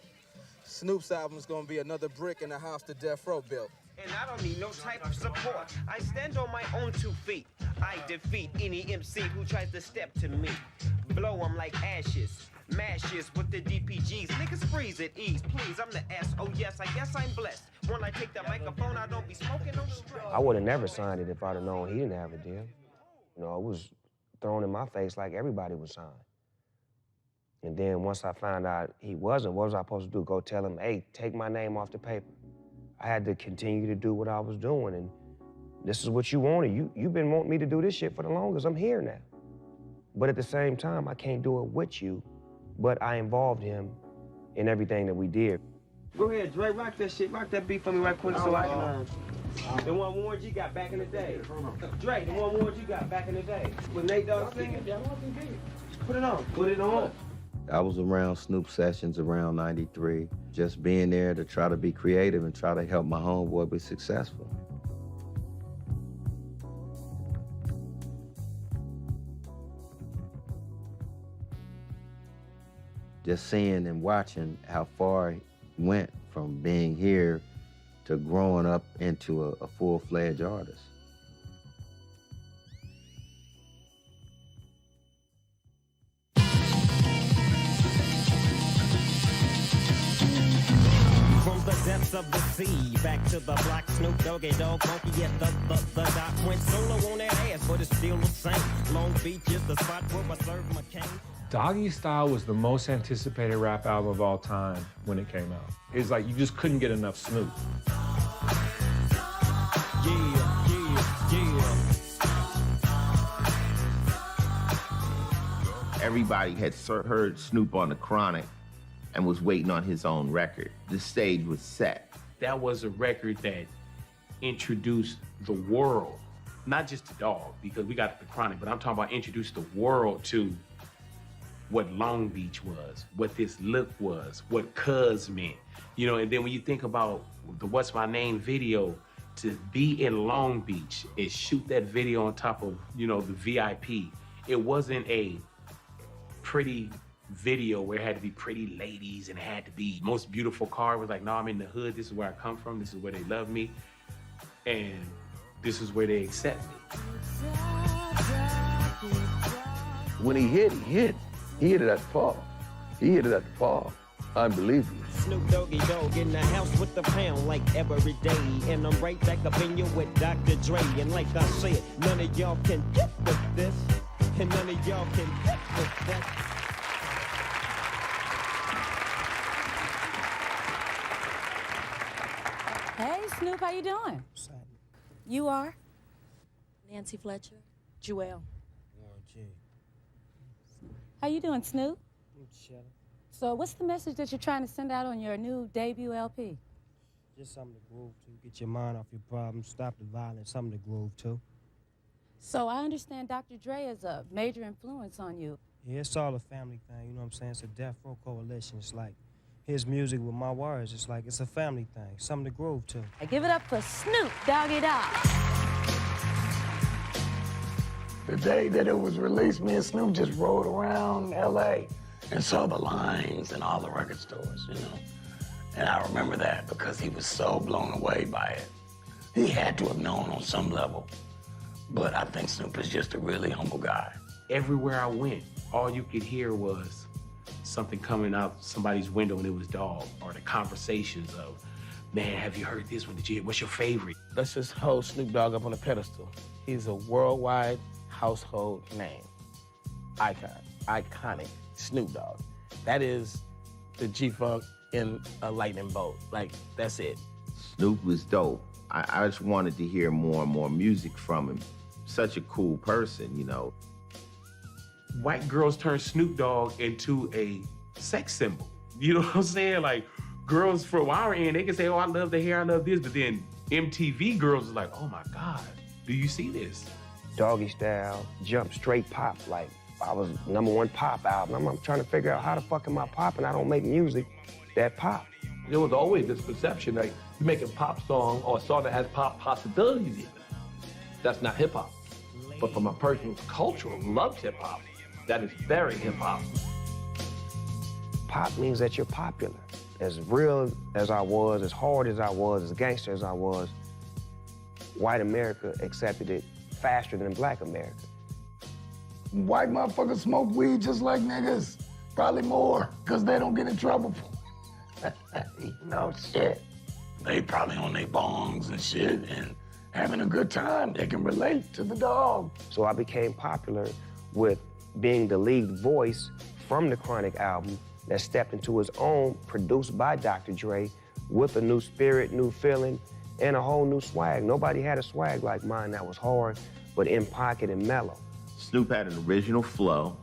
Snoop's album is gonna be another brick in the house that Death Row built. And I don't need no type of support. I stand on my own 2 feet. I defeat any MC who tries to step to me. Blow them like ashes. Mashes with the DPGs. Niggas freeze at ease. Please, I'm the S. Oh yes, I guess I'm blessed. When I take the microphone, I don't be smoking no stress. I would have never signed it if I'd have known he didn't have a deal. You know, it was thrown in my face like everybody was signed. And then once I found out he wasn't, what was I supposed to do? Go tell him, hey, take my name off the paper. I had to continue to do what I was doing, and this is what you wanted. You've been wanting me to do this shit for the longest. I'm here now. But at the same time, I can't do it with you, but I involved him in everything that we did. Go ahead, Dre, rock that shit. Rock that beat for me right quick so I can, the one Warren G got back in the day. Dre, the one Warren G got back in the day. With Nate Dogg singing. Put it on. Put it on. I was around Snoop sessions around 93, just being there to try to be creative and try to help my homeboy be successful. Just seeing and watching how far he went from being here to growing up into a full-fledged artist. From the depths of the sea, back to the block, Snoop Doggy Dogg, funky at the dock. Went solo on that ass, but it's still the same. Long Beach is the spot where I serve McCain. Doggy Style was the most anticipated rap album of all time when it came out. It's like you just couldn't get enough Snoop. Everybody had heard Snoop on the Chronic and was waiting on his own record. The stage was set. That was a record that introduced the world, not just to Dogg, because we got the Chronic, but I'm talking about introduced the world to what Long Beach was, what this look was, what Cuz meant. You know, and then when you think about the What's My Name video, to be in Long Beach and shoot that video on top of, you know, the VIP, it wasn't a pretty video where it had to be pretty ladies and it had to be most beautiful car. It was like, no, I'm in the hood, this is where I come from, this is where they love me, and this is where they accept me. When he hit, he hit. He hit it at the park. He hit it at the park. Unbelievable. Snoop Doggy Dogg in the house with the pound like every day. And I'm right back up in you with Dr. Dre. And like I said, none of y'all can get with this. And none of y'all can get with that. Hey, Snoop, how you doing? You are? Nancy Fletcher. Jewel. How you doing, Snoop? So what's the message that you're trying to send out on your new debut LP? Just something to groove to. Get your mind off your problems. Stop the violence. Something to groove to. So I understand Dr. Dre is a major influence on you. Yeah, it's all a family thing. You know what I'm saying? It's a Death Row coalition. It's like his music with my words. It's like it's a family thing. Something to groove to. I give it up for Snoop Doggy Dogg. The day that it was released, me and Snoop just rode around L.A. and saw the lines in all the record stores, you know. And I remember that because he was so blown away by it. He had to have known on some level. But I think Snoop is just a really humble guy. Everywhere I went, all you could hear was something coming out somebody's window and it was Dogg, or the conversations of, man, have you heard this one? What's your favorite? Let's just hold Snoop Dogg up on a pedestal. He's a worldwide household name. Icon, iconic Snoop Dogg. That is the G-Funk in a lightning bolt. Like, that's it. Snoop was dope. I just wanted to hear more and more music from him. Such a cool person, you know. White girls turn Snoop Dogg into a sex symbol. You know what I'm saying? Like, girls from our end, they can say, oh, I love the hair, I love this, but then MTV girls is like, oh my God, do you see this? Doggy Style, Jump Straight Pop, like, I was #1 pop album. I'm trying to figure out how the fuck am I popping? I don't make music that pop. There was always this perception that you make a pop song or a song that has pop possibilities even. That's not hip hop. But from a person who's cultural, loves hip hop, that is very hip hop. Pop means that you're popular. As real as I was, as hard as I was, as gangster as I was, white America accepted it faster than black America. White motherfuckers smoke weed just like niggas. Probably more, because they don't get in trouble. No shit. They probably on their bongs and shit and having a good time. They can relate to the dog. So I became popular with being the lead voice from the Chronic album that stepped into his own, produced by Dr. Dre, with a new spirit, new feeling, and a whole new swag. Nobody had a swag like mine that was hard, but in pocket and mellow. Snoop had an original flow,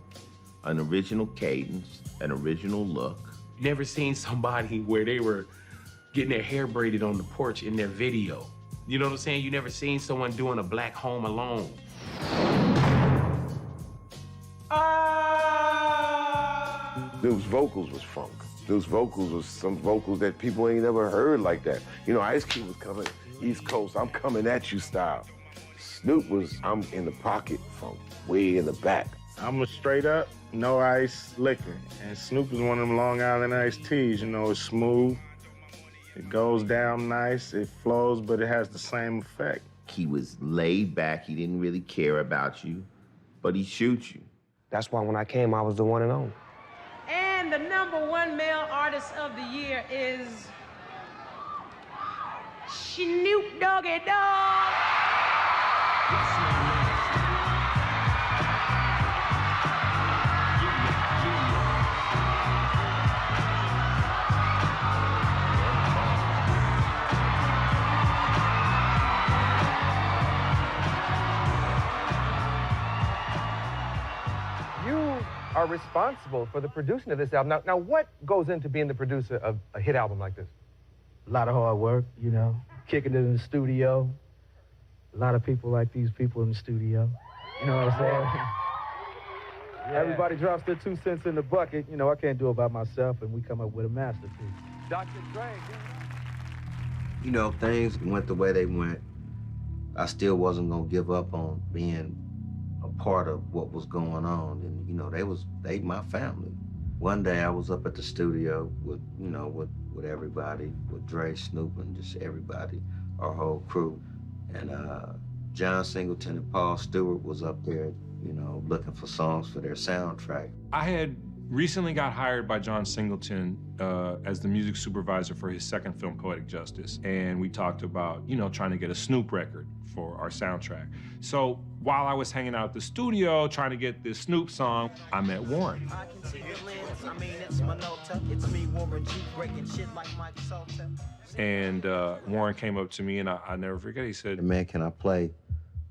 an original cadence, an original look. Never seen somebody where they were getting their hair braided on the porch in their video. You know what I'm saying? You never seen someone doing a Black Home Alone. Snoop's vocals was funk. Snoop's vocals was some vocals that people ain't never heard like that. You know, Ice Cube was coming East Coast, I'm coming at you style. Snoop was, I'm in the pocket funk, way in the back. I'm a straight up, no ice liquor. And Snoop is one of them Long Island iced teas. You know, it's smooth, it goes down nice, it flows, but it has the same effect. He was laid back, he didn't really care about you, but he shoots you. That's why when I came, I was the one and only. And the #1 male artist of the year is Snoop Doggy Dogg. Are responsible for the producing of this album. Now, what goes into being the producer of a hit album like this? A lot of hard work, you know, kicking it in the studio. A lot of people like these people in the studio. You know what I'm saying? Yeah. Everybody drops their 2 cents in the bucket. You know, I can't do it by myself, and we come up with a masterpiece. Dr. Dre. You know, things went the way they went. I still wasn't gonna give up on being a part of what was going on. And, you know, they my family. One day I was up at the studio with, you know, with everybody, with Dre, Snoop, and just everybody, our whole crew. And John Singleton and Paul Stewart was up there, you know, looking for songs for their soundtrack. I had recently got hired by John Singleton as the music supervisor for his second film, Poetic Justice. And we talked about, you know, trying to get a Snoop record for our soundtrack. So while I was hanging out at the studio trying to get this Snoop song, I met Warren. And Warren came up to me, and I never forget, he said, "Man, can I play,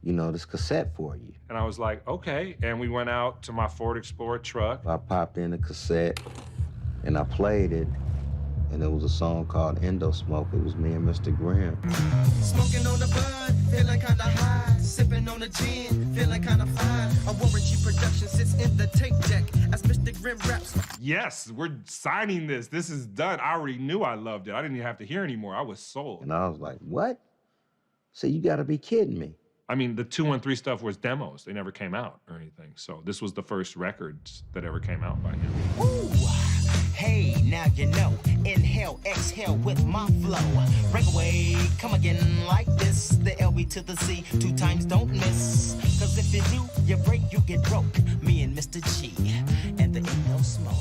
you know, this cassette for you?" And I was like, okay. And we went out to my Ford Explorer truck. I popped in the cassette, and I played it, and it was a song called Endo Smoke. It was me and Mr. Grimm. Smoking on the bud, feeling kinda high. Sipping on the gin, feeling kinda fine. A Warren G production sits in the tape deck as Mr. Grimm raps. Yes, we're signing this. This is done. I already knew I loved it. I didn't even have to hear anymore. I was sold. And I was like, what? So you gotta be kidding me. I mean, the 213 stuff was demos. They never came out or anything. So this was the first records that ever came out by him. Ooh, hey, now you know. Inhale, exhale with my flow. Break away, come again like this. The LB to the C, 2 times don't miss. Cause if you do, you break, you get broke. Me and Mr. G and the Indo Smoke.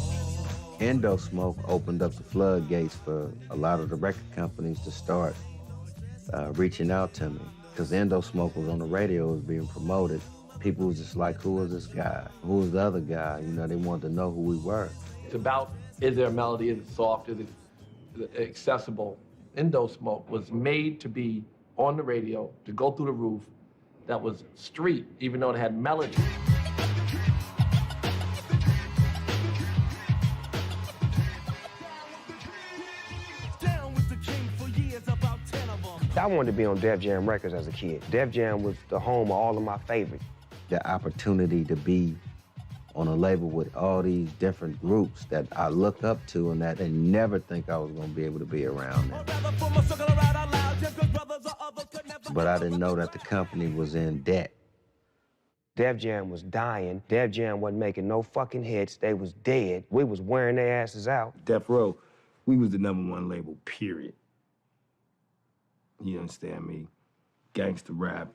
Indo Smoke opened up the floodgates for a lot of the record companies to start reaching out to me. Because Indo Smoke was on the radio, was being promoted. People was just like, who is this guy? Who is the other guy? You know, they wanted to know who we were. It's about, is there a melody, is it soft, is it accessible? Indo Smoke was made to be on the radio, to go through the roof, that was street, even though it had melody. I wanted to be on Def Jam Records as a kid. Def Jam was the home of all of my favorites. The opportunity to be on a label with all these different groups that I look up to and that I never think I was gonna be able to be around them. But I didn't know that the company was in debt. Def Jam was dying. Def Jam wasn't making no fucking hits. They was dead. We was wearing their asses out. Death Row, we was the #1 label, period. You understand me? Gangsta rap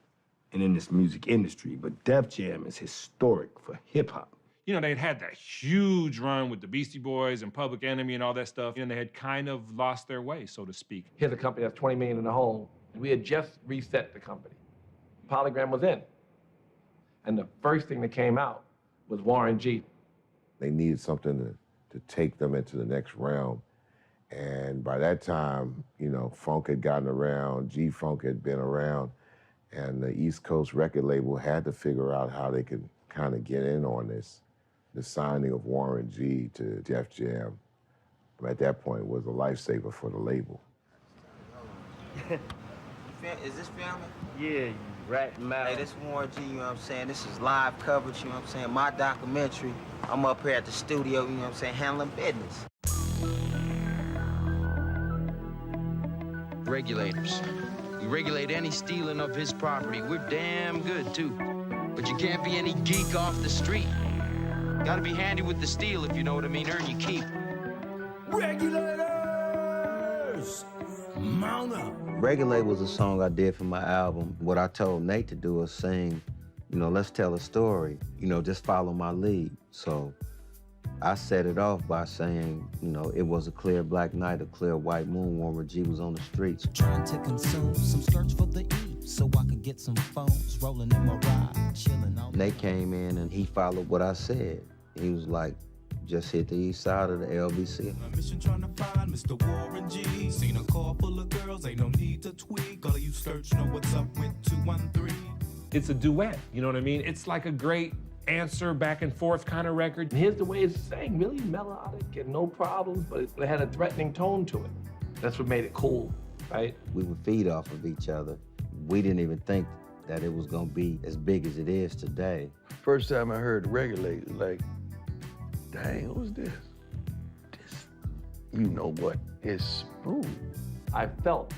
and in this music industry, but Def Jam is historic for hip hop. You know, they'd had that huge run with the Beastie Boys and Public Enemy and all that stuff, and they had kind of lost their way, so to speak. Here's a company that's 20 million in the hole. We had just reset the company. Polygram was in. And the first thing that came out was Warren G. They needed something to take them into the next realm. And by that time, you know, funk had gotten around, G-Funk had been around, and the East Coast record label had to figure out how they could kind of get in on this. The signing of Warren G to Def Jam, at that point, was a lifesaver for the label. Is this family? Yeah, you rat mouth. Hey, this Warren G, you know what I'm saying? This is live coverage, you know what I'm saying? My documentary. I'm up here at the studio, you know what I'm saying, handling business. Regulators. We regulate any stealing of his property. We're damn good, too. But you can't be any geek off the street. Gotta be handy with the steel, if you know what I mean. Earn your keep. Regulators! Mount up! Regulate was a song I did for my album. What I told Nate to do was sing, you know, let's tell a story. You know, just follow my lead. So I set it off by saying, you know, it was a clear black night, a clear white moon. Warren G was on the streets. Trying to consume some skirts for the E, so I could get some phones rolling in my ride, chilling on. Nate came in and he followed what I said. He was like, just hit the east side of the LBC. Mission trying to find Mr. Warren G. Seen a car full of girls, ain't no need to tweak. All of you skirts know what's up with 213. It's a duet, you know what I mean? It's like a great answer back and forth kind of record. And here's the way it's sang, really melodic and no problems, but it had a threatening tone to it. That's what made it cool, right? We would feed off of each other. We didn't even think that it was gonna be as big as it is today. First time I heard Regulate, like, dang, who's this? This, you know what, it's smooth. I felt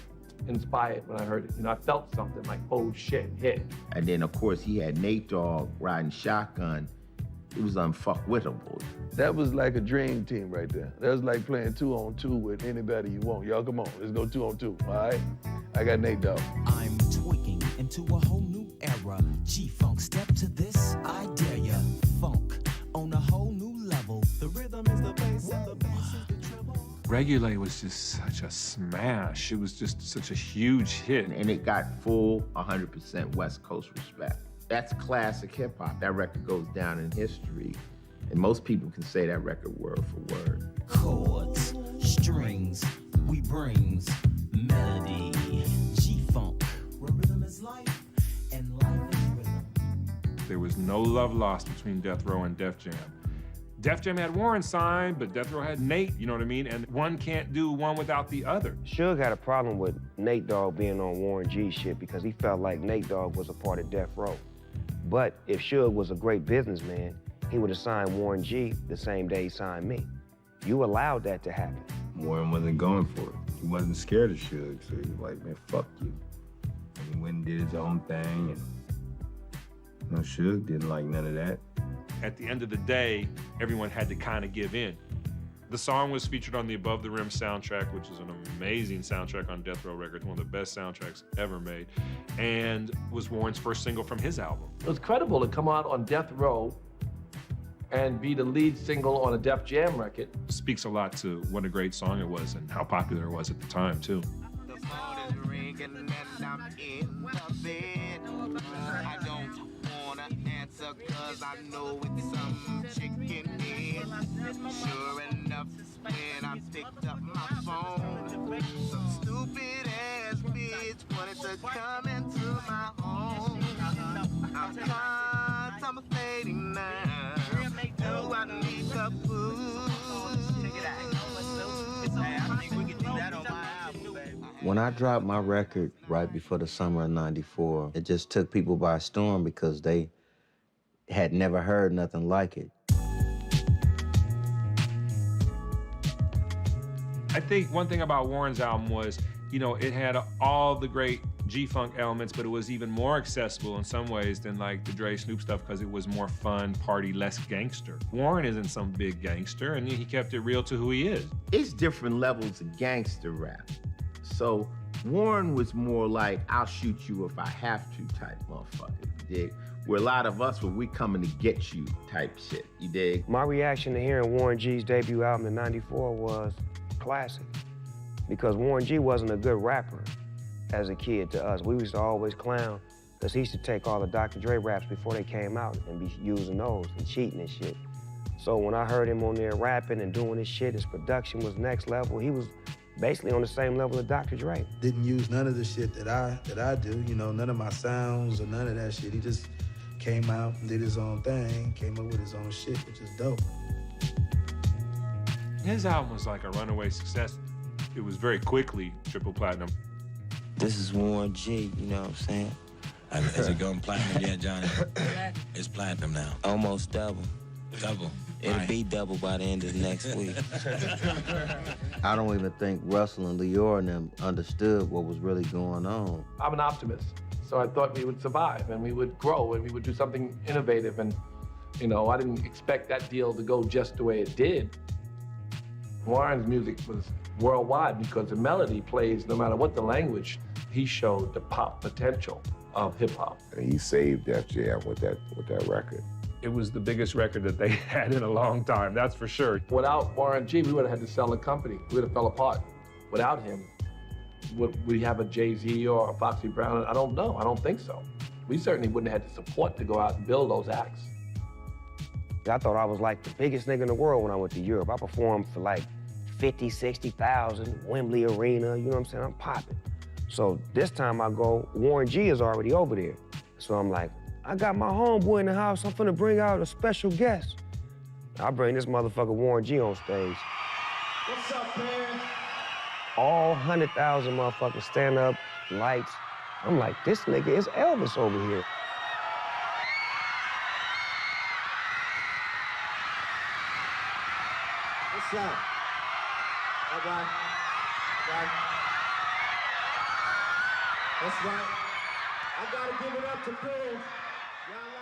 inspired when I heard it. You know, I felt something like, oh shit, hit. And then, of course, he had Nate Dogg riding shotgun. It was unfuckwittable. That was like a dream team right there. That was like playing 2-on-2 with anybody you want. Y'all come on, let's go 2-on-2, all right? I got Nate Dogg. I'm tweaking into a whole new era. G-Funk, step to this, I dare ya. Funk on a whole new level. The rhythm is the bass and the bass is the treble. Regulate was just such a smash. It was just such a huge hit. And it got full 100% West Coast respect. That's classic hip hop. That record goes down in history. And most people can say that record word for word. Chords, strings, we brings melody. G-Funk, where rhythm is life and life is rhythm. There was no love lost between Death Row and Def Jam. Def Jam had Warren signed, but Death Row had Nate, you know what I mean? And one can't do one without the other. Suge had a problem with Nate Dogg being on Warren G shit because he felt like Nate Dogg was a part of Death Row. But if Suge was a great businessman, he would have signed Warren G the same day he signed me. You allowed that to happen. Warren wasn't going for it. He wasn't scared of Suge, so he was like, man, fuck you. And he went and did his own thing, and No, Suge didn't like none of that. At the end of the day, everyone had to kind of give in. The song was featured on the Above the Rim soundtrack, which is an amazing soundtrack on Death Row Records, one of the best soundtracks ever made, and was Warren's first single from his album. It was credible to come out on Death Row and be the lead single on a Def Jam record. Speaks a lot to what a great song it was and how popular it was at the time, too. The phone is ringing and I'm in the bed. I don't wanna answer cause I know it's some chicken head. Sure enough, when I picked up my phone, some stupid ass bitch wanted to come into my home. I'm contemplating now. Do I need the booze? Check it out. I think we can do that on my album, baby. When I dropped my record right before the summer of '94, it just took people by storm because they had never heard nothing like it. I think one thing about Warren's album was, you know, it had all the great G-Funk elements, but it was even more accessible in some ways than like the Dre Snoop stuff because it was more fun, party, less gangster. Warren isn't some big gangster, and he kept it real to who he is. It's different levels of gangster rap. So Warren was more like, I'll shoot you if I have to type motherfucker, you dig? Where a lot of us, we coming to get you type shit, you dig? My reaction to hearing Warren G's debut album in '94 was classic, because Warren G wasn't a good rapper as a kid to us. We used to always clown, because he used to take all the Dr. Dre raps before they came out and be using those and cheating and shit. So when I heard him on there rapping and doing his shit, his production was next level. He was basically on the same level as Dr. Dre. Didn't use none of the shit that I do, you know, none of my sounds or none of that shit. He just came out and did his own thing, came up with his own shit, which is dope. His album was like a runaway success. It was very quickly triple platinum. This is Warren G, you know what I'm saying? Is it going platinum yet, Johnny? It's platinum now. Almost double. Double? It'll Right. be double by the end of next week. I don't even think Russell and Lior and them understood what was really going on. I'm an optimist, so I thought we would survive and we would grow and we would do something innovative. And, you know, I didn't expect that deal to go just the way it did. Warren's music was worldwide because the melody plays no matter what the language. He showed the pop potential of hip hop. And he saved Def Jam with that record. It was the biggest record that they had in a long time, that's for sure. Without Warren G, we would have had to sell the company. We would have fell apart. Without him, would we have a Jay-Z or a Foxy Brown? I don't know. I don't think so. We certainly wouldn't have had the support to go out and build those acts. I thought I was like the biggest nigga in the world when I went to Europe. I performed for like 50, 60,000, Wembley Arena, you know what I'm saying? I'm popping. So this time I go, Warren G is already over there. So I'm like, I got my homeboy in the house, I'm finna bring out a special guest. I bring this motherfucker Warren G on stage. What's up, man? All 100,000 motherfuckers stand up, lights. I'm like, this nigga is Elvis over here. What's up? All right. Right. That's right. I gotta give it up to Bill.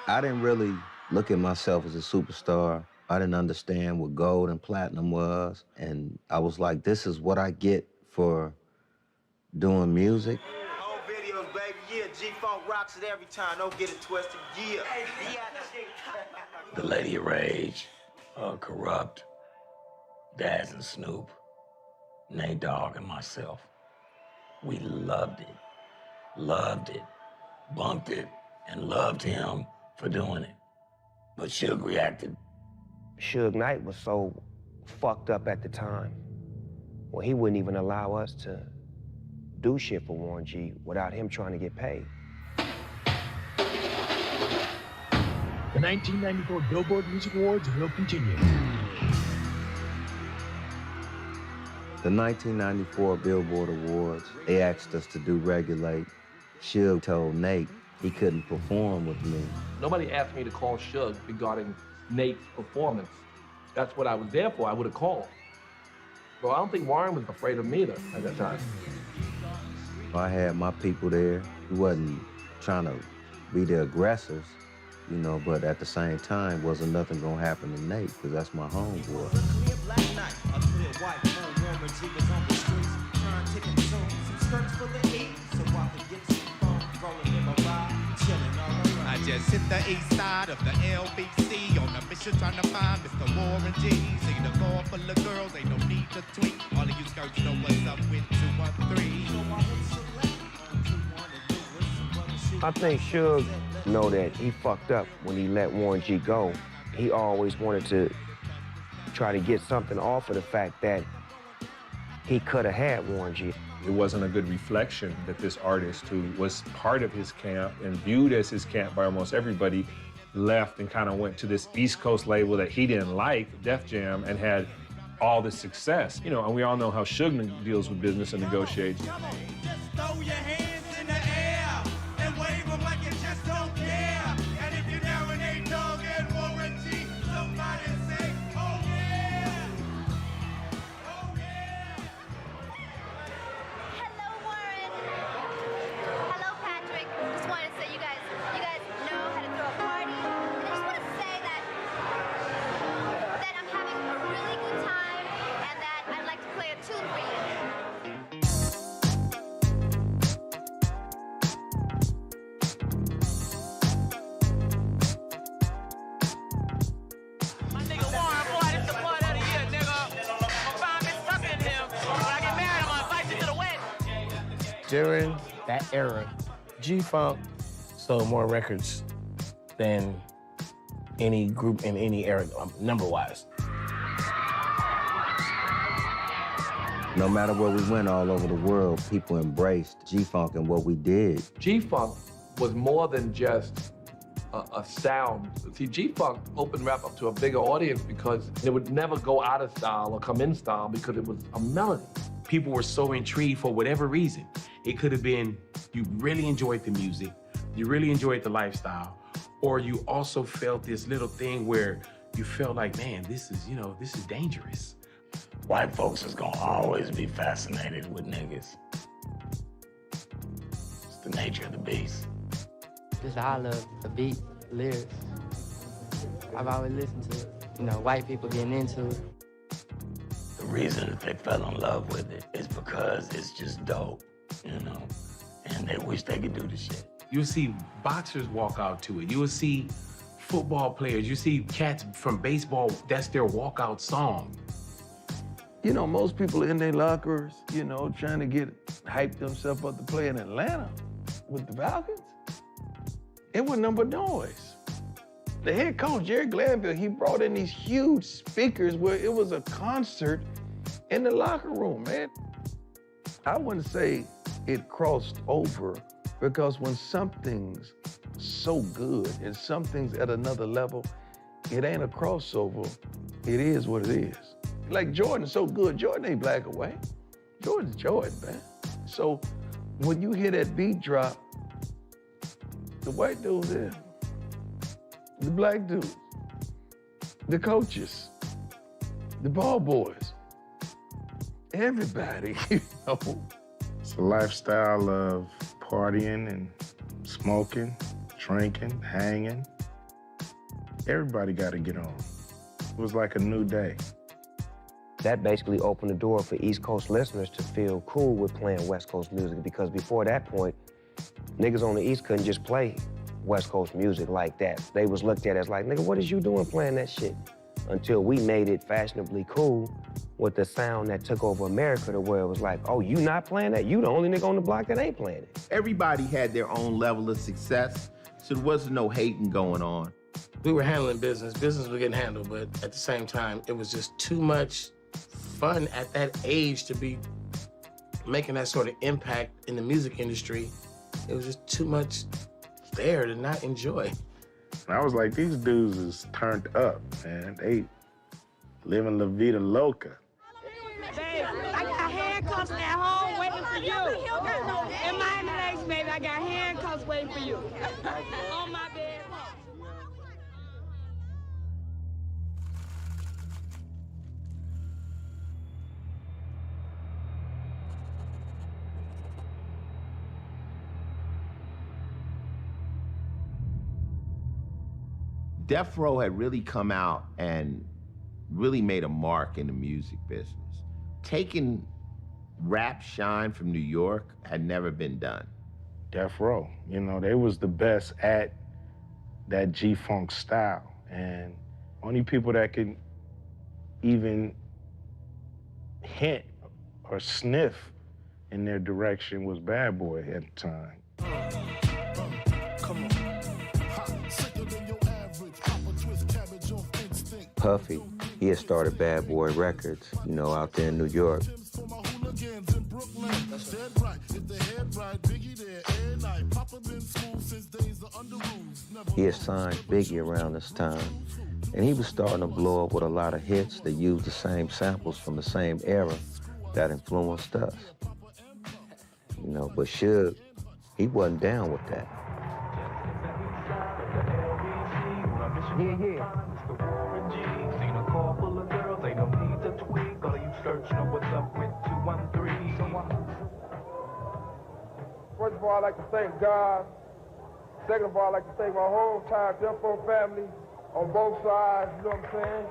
I didn't really look at myself as a superstar. I didn't understand what gold and platinum was. And I was like, this is what I get for doing music. Home videos, baby. Yeah, G-Funk rocks it every time. Don't get it twisted. Yeah. The Lady of Rage, Corrupt, Daz and Snoop, Nate Dogg and myself. We loved it, bumped it, and loved him for doing it. But Suge reacted. Suge Knight was so fucked up at the time. Well, he wouldn't even allow us to do shit for Warren G without him trying to get paid. The 1994 Billboard Music Awards will continue. The 1994 Billboard Awards, they asked us to do Regulate. Suge told Nate he couldn't perform with me. Nobody asked me to call Suge regarding Nate's performance. That's what I was there for. I would have called. Well, I don't think Warren was afraid of me either at that time. I had my people there. We wasn't trying to be the aggressors. you know, but at the same time, wasn't nothing gonna happen to Nate, because that's my homeboy. Clear black night, a clear white moon, warmer jeepers on the streets. Turn ticking soon, some skirts full of heat, so I could get some fun, rolling in my ride, chilling all around. I just hit the east side of the LBC on a mission trying to find Mr. Warren G. See the car full of girls, ain't no need to tweak. All of you skirts know what's up with 213. I think Suge know that he fucked up when he let Warren G go. He always wanted to try to get something off of the fact that he could have had Warren G. It wasn't a good reflection that this artist, who was part of his camp and viewed as his camp by almost everybody, left and kind of went to this East Coast label that he didn't like, Def Jam, and had all this success. You know, and we all know how Suge deals with business and negotiates. Just throw your hands in the air and wave them like you just don't care. And if you're down with Nate Dogg and Warren G, somebody say, oh yeah! Oh yeah! Hello, Warren. Hello, Patrick. Just wanted to say you guys know how to throw a party. And I just want to say that I'm having a really good time and that I'd like to play a tune for you. During that era, G-Funk sold more records than any group in any era, number-wise. No matter where we went all over the world, people embraced G-Funk and what we did. G-Funk was more than just a sound. See, G-Funk opened rap up to a bigger audience because it would never go out of style or come in style because it was a melody. People were so intrigued for whatever reason. It could have been you really enjoyed the music, you really enjoyed the lifestyle, or you also felt this little thing where you felt like, man, this is dangerous. White folks is gonna always be fascinated with niggas. It's the nature of the beast. Just I love the beat, the lyrics. I've always listened to it. You know, white people getting into it. The reason that they fell in love with it is because it's just dope, you know, and they wish they could do the shit. You'll see boxers walk out to it. You will see football players. You see cats from baseball, that's their walkout song. You know, most people in their lockers, you know, trying to hype themselves up to play in Atlanta with the Falcons. It was number noise. The head coach, Jerry Glanville, he brought in these huge speakers where it was a concert in the locker room, man. I wouldn't say it crossed over because when something's so good and something's at another level, it ain't a crossover. It is what it is. Like Jordan's so good, Jordan ain't black or white. Jordan's Jordan, man. So when you hear that beat drop, the white dudes there, the black dudes, the coaches, the ball boys, everybody, you know. It's a lifestyle of partying and smoking, drinking, hanging. Everybody got to get on. It was like a new day. That basically opened the door for East Coast listeners to feel cool with playing West Coast music, because before that point, niggas on the East couldn't just play West Coast music like that. They was looked at as like, nigga, what is you doing playing that shit? Until we made it fashionably cool with the sound that took over America, to where it was like, oh, you not playing that? You the only nigga on the block that ain't playing it. Everybody had their own level of success, so there wasn't no hating going on. We were handling business. Business was getting handled, but at the same time, it was just too much fun at that age to be making that sort of impact in the music industry. It was just too much there to not enjoy. And I was like, these dudes is turned up, man. They living La Vida Loca. Babe, I got handcuffs at home waiting for you. In Miami Lakes, baby, I got handcuffs waiting for you. On my bed. Death Row had really come out and really made a mark in the music business. Taking rap shine from New York had never been done. Death Row, you know, they was the best at that G-Funk style. And only people that could even hint or sniff in their direction was Bad Boy at the time. Puffy, he had started Bad Boy Records, you know, out there in New York. He had signed Biggie around this time, and he was starting to blow up with a lot of hits that used the same samples from the same era that influenced us. You know, but Suge, he wasn't down with that. Yeah. Seen a car full of girls, ain't no need to tweak. All of you search know what's up with 213. First of all, I'd like to thank God. Second of all, I'd like to thank my whole entire Death Row family on both sides, you know what I'm saying?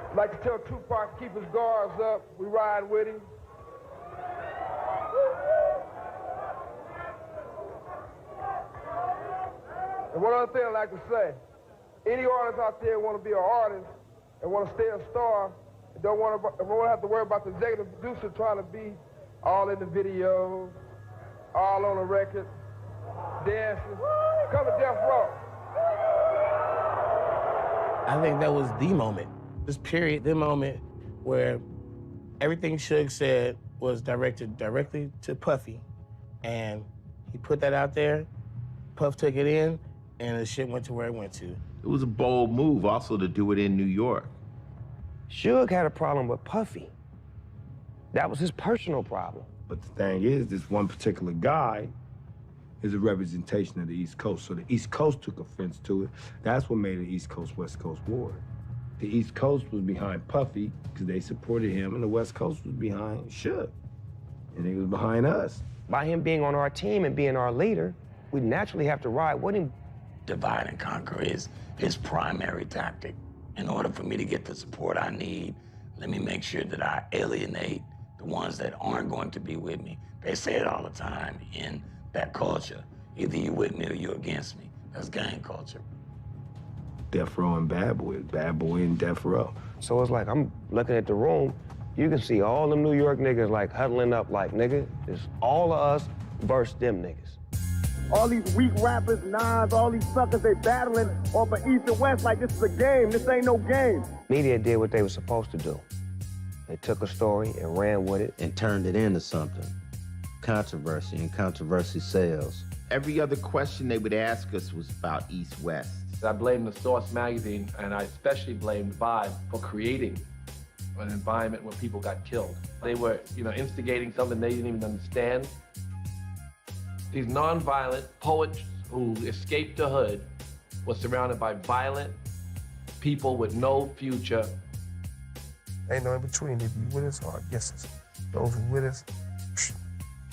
I'd like to tell Tupac to keep his guards up. We ride with him. And one other thing I'd like to say, any artist out there want to be an artist and want to stay a star, and don't want to have to worry about the executive producer trying to be all in the videos, all on the record, dancing. Come to Death Row. I think that was the moment, this period, the moment where everything Suge said was directed directly to Puffy. And he put that out there, Puff took it in, and the shit went to where it went to. It was a bold move also to do it in New York. Suge had a problem with Puffy. That was his personal problem. But the thing is, this one particular guy is a representation of the East Coast. So the East Coast took offense to it. That's what made it East Coast-West Coast war. The East Coast was behind Puffy because they supported him, and the West Coast was behind Suge. And he was behind us. By him being on our team and being our leader, we naturally have to ride with him. Divide and conquer is his primary tactic. In order for me to get the support I need, let me make sure that I alienate the ones that aren't going to be with me. They say it all the time in that culture. Either you with me or you against me. That's gang culture. Death Row and Bad Boy and Death Row. So it's like, I'm looking at the room, you can see all them New York niggas like huddling up like, nigga, it's all of us versus them niggas. All these weak rappers, Nas, all these suckers, they battling off of East and West like this is a game. This ain't no game. Media did what they were supposed to do. They took a story and ran with it. And turned it into something. Controversy, and controversy sells. Every other question they would ask us was about East-West. I blame the Source magazine, and I especially blamed Vibe for creating an environment where people got killed. They were, instigating something they didn't even understand. These nonviolent poets who escaped the hood were surrounded by violent people with no future. Ain't no in between. If you with us or against us. Those who with us,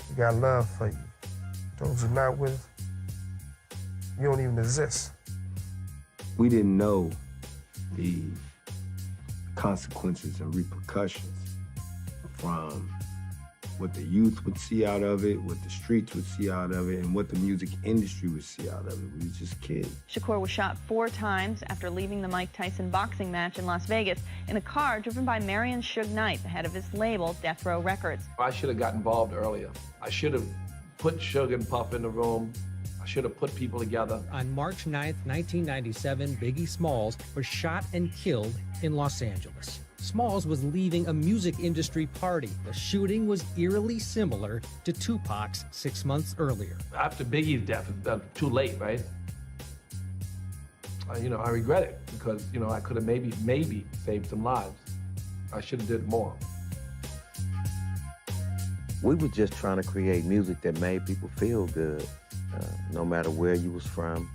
we got love for you. Those who not with us, you don't even exist. We didn't know the consequences and repercussions from what the youth would see out of it, what the streets would see out of it, and what the music industry would see out of it. We were just kids. Shakur was shot 4 times after leaving the Mike Tyson boxing match in Las Vegas in a car driven by Marion Suge Knight, the head of his label, Death Row Records. I should have got involved earlier. I should have put Suge and Puff in the room. I should have put people together. On March 9th, 1997, Biggie Smalls was shot and killed in Los Angeles. Smalls was leaving a music industry party. The shooting was eerily similar to Tupac's 6 months earlier. After Biggie's death, it's too late, right? I regret it because, I could have maybe saved some lives. I should have did more. We were just trying to create music that made people feel good, no matter where you was from.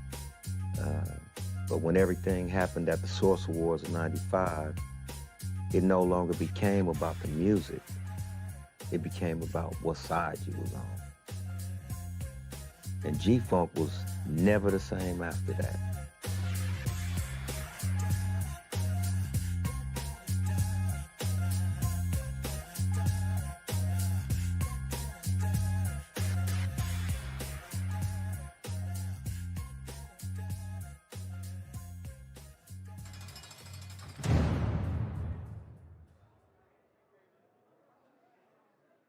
But when everything happened at the Source Awards in '95, it no longer became about the music. It became about what side you was on. And G-Funk was never the same after that.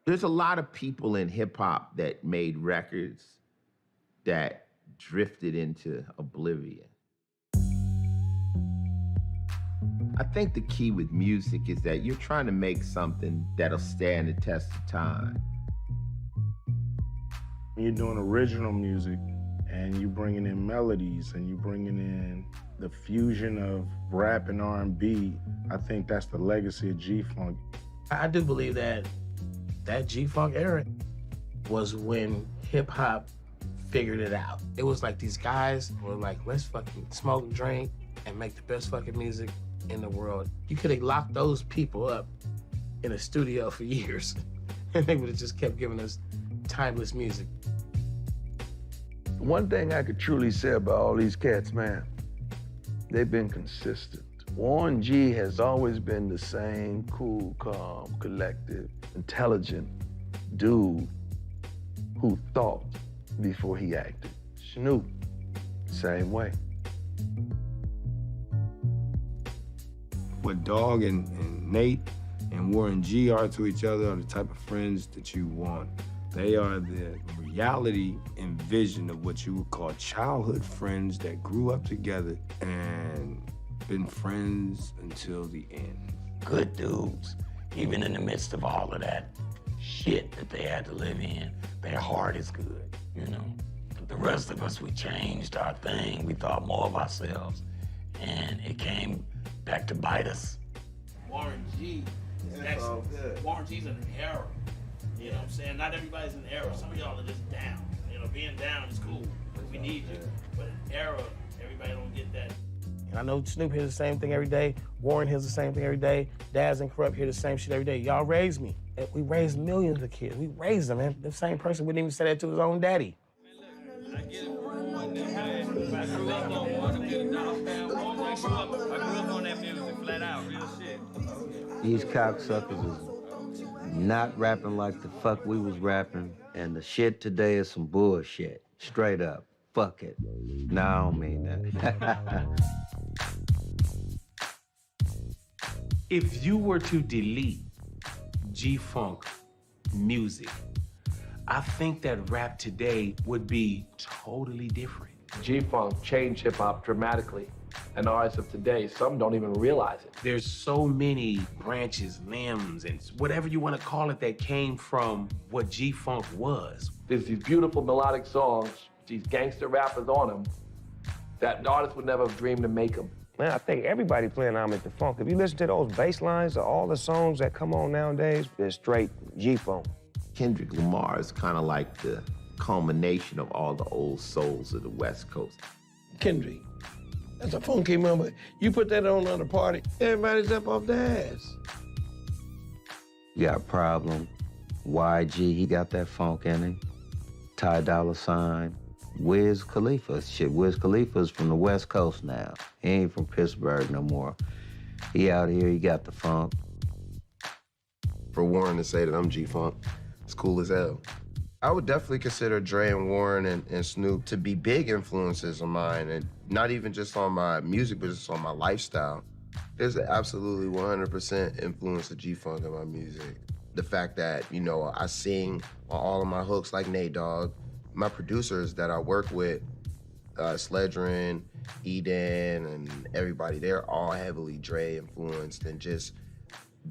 There's a lot of people in hip hop that made records that drifted into oblivion. I think the key with music is that you're trying to make something that'll stand the test of time. You're doing original music and you're bringing in melodies and you're bringing in the fusion of rap and R&B. I think that's the legacy of G-Funk. I do believe that G-Funk era was when hip-hop figured it out. It was like these guys were like, let's fucking smoke and drink and make the best fucking music in the world. You could have locked those people up in a studio for years and they would have just kept giving us timeless music. One thing I could truly say about all these cats, man, they've been consistent. Warren G has always been the same cool, calm, collective, intelligent dude who thought before he acted. Snoop, same way. What Dogg and Nate and Warren G are to each other are the type of friends that you want. They are the reality and vision of what you would call childhood friends that grew up together and been friends until the end. Good dudes, even in the midst of all of that shit that they had to live in, their heart is good, you know? The rest of us, we changed our thing. We thought more of ourselves, and it came back to bite us. Warren G is excellent. Warren G's an era. You know what I'm saying? Not everybody's an era. Some of y'all are just down. You know, being down is cool. We need you. But an era, everybody don't get that. And I know Snoop hears the same thing every day. Warren hears the same thing every day. Daz and Corrupt hear the same shit every day. Y'all raised me. And we raised millions of kids. We raised them, man. The same person wouldn't even say that to his own daddy. These cocksuckers is not rapping like the fuck we was rapping, and the shit today is some bullshit. Straight up. Fuck it. No, I don't mean that. If you were to delete G-Funk music, I think that rap today would be totally different. G-Funk changed hip-hop dramatically. And the artists of today, some don't even realize it. There's so many branches, limbs, and whatever you want to call it that came from what G-Funk was. There's these beautiful melodic songs, these gangster rappers on them, that an artist would never have dreamed to make them. Man, I think everybody playing I'm into funk. If you listen to those bass lines of all the songs that come on nowadays, they're straight G-Funk. Kendrick Lamar is kind of like the culmination of all the old souls of the West Coast. Kendrick, that's a funky number. You put that on at a party, everybody's up off their ass. You got a problem. YG, he got that funk in him. Ty Dolla $ign. Wiz Khalifa. Shit, Wiz Khalifa's from the West Coast now. He ain't from Pittsburgh no more. He out here, he got the funk. For Warren to say that I'm G-Funk, it's cool as hell. I would definitely consider Dre and Warren and Snoop to be big influences of mine, and not even just on my music, but just on my lifestyle. There's an absolutely 100% influence of G-Funk in my music. The fact that, you know, I sing on all of my hooks like Nate Dogg. My producers that I work with, Sledgerin, Eden, and everybody, they're all heavily Dre influenced, and just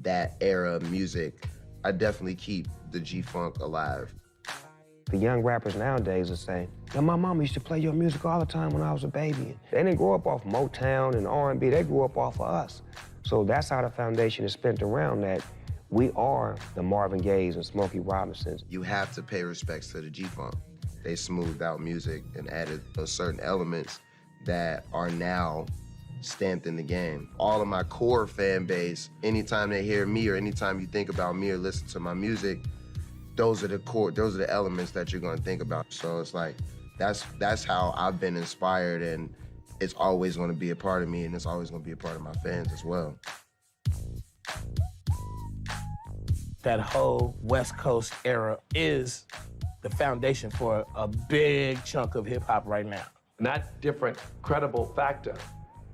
that era of music, I definitely keep the G-Funk alive. The young rappers nowadays are saying, "Yo, my mama used to play your music all the time when I was a baby." They didn't grow up off Motown and R&B, they grew up off of us. So that's how the foundation is spent around that. We are the Marvin Gayes and Smokey Robinsons. You have to pay respects to the G-Funk. They smoothed out music and added certain elements that are now stamped in the game. All of my core fan base, anytime they hear me or anytime you think about me or listen to my music, those are the elements that you're gonna think about. So it's like, That's how I've been inspired, and it's always going to be a part of me, and it's always going to be a part of my fans as well. That whole West Coast era is the foundation for a big chunk of hip hop right now. And that different, credible factor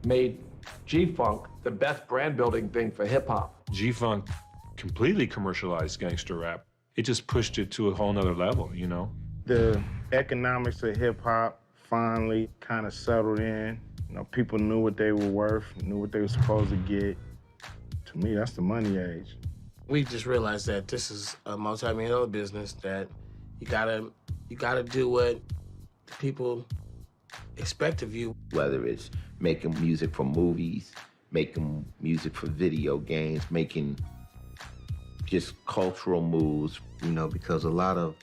made G-Funk the best brand building thing for hip hop. G-Funk completely commercialized gangster rap. It just pushed it to a whole nother level, you know? The economics of hip hop finally kind of settled in. You know, people knew what they were worth, knew what they were supposed to get. To me, that's the money age. We just realized that this is a multi-million-dollar business, that you gotta do what the people expect of you. Whether it's making music for movies, making music for video games, making just cultural moves. You know, because a lot of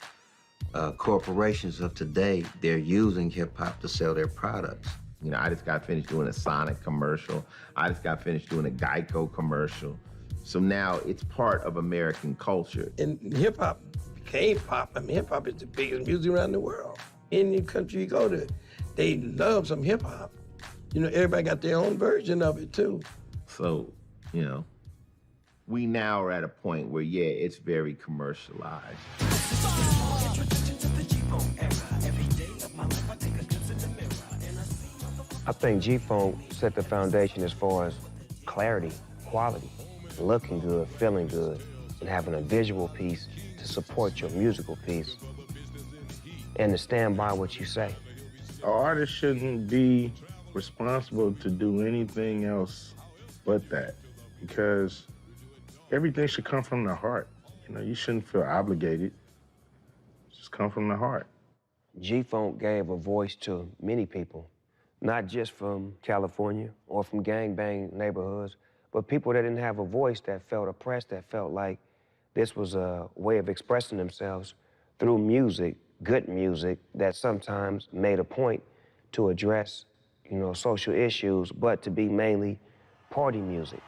corporations of today, they're using hip hop to sell their products. You know, I just got finished doing a Sonic commercial. I just got finished doing a Geico commercial. So now it's part of American culture. And hip hop became pop. I mean, hip hop is the biggest music around the world. Any country you go to, they love some hip hop. You know, everybody got their own version of it too. So, you know, we now are at a point where, yeah, it's very commercialized. I think G-Funk set the foundation as far as clarity, quality, looking good, feeling good, and having a visual piece to support your musical piece, and to stand by what you say. An artist shouldn't be responsible to do anything else but that, because everything should come from the heart. You know, you shouldn't feel obligated. Just come from the heart. G-Funk gave a voice to many people, not just from California or from gangbang neighborhoods, but people that didn't have a voice, that felt oppressed, that felt like this was a way of expressing themselves through music, good music, that sometimes made a point to address, you know, social issues, but to be mainly party music.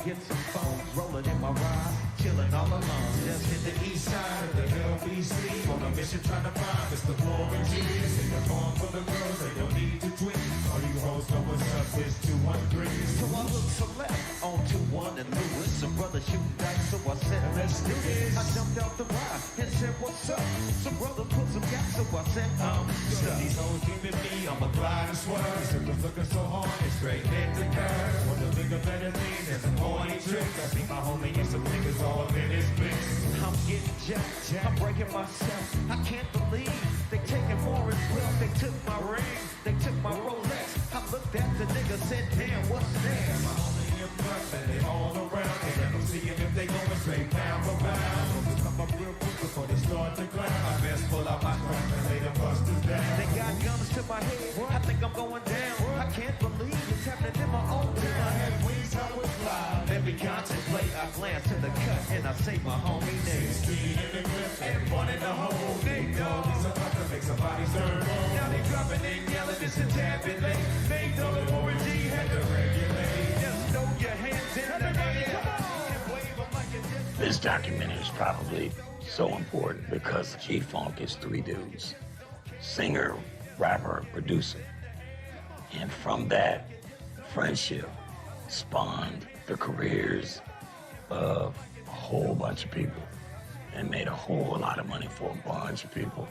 Get some phones rolling in my ride, chilling all alone. Just hit the east side of the LBC on a mission trying to find Mr. Warren G. Sing the song for the girls, they don't need to tweet. All you hoes know what's up, it's 213. So I look select on 21 and Lewis. Some brothers shooting dice, so I said, let's do this. I jumped out the ride and said, what's up? Some brother put some gas, so I said, stuck. These hoes giving me, I'm a glide and swerve. Circles looking so hard, it's straight hit the curve. Want to think of better things, there's some horny tricks. I see my homie and some niggas all in his mix. I'm getting jacked, I'm breaking myself. I can't believe they taking more as well. They took my ring, they took my Rolex. I looked at the nigga, said, damn, what's next? My homie and bluff, and they all around. They let them see if they going straight pound for pound. So come up real quick before they start to clown. I best pull out my crap and lay the busters down. They got guns to my head, I think I'm going down. I can't believe it's happening in my own town. I had wings, I was fly. Let me contemplate, I glance to the cut and I say my homie name. 16 in the clip and one in the hole. Nate Dogg is about to make somebody turn on. Now they dropping, they yelling, it's a tabulate. Nate Dogg and Warren G had to regulate. Just throw your hands in the air and wave them like it's just... This documentary is probably so important because G-Funk is three dudes: singer, rapper, producer. And from that friendship spawned the careers of a whole bunch of people and made a whole lot of money for a bunch of people.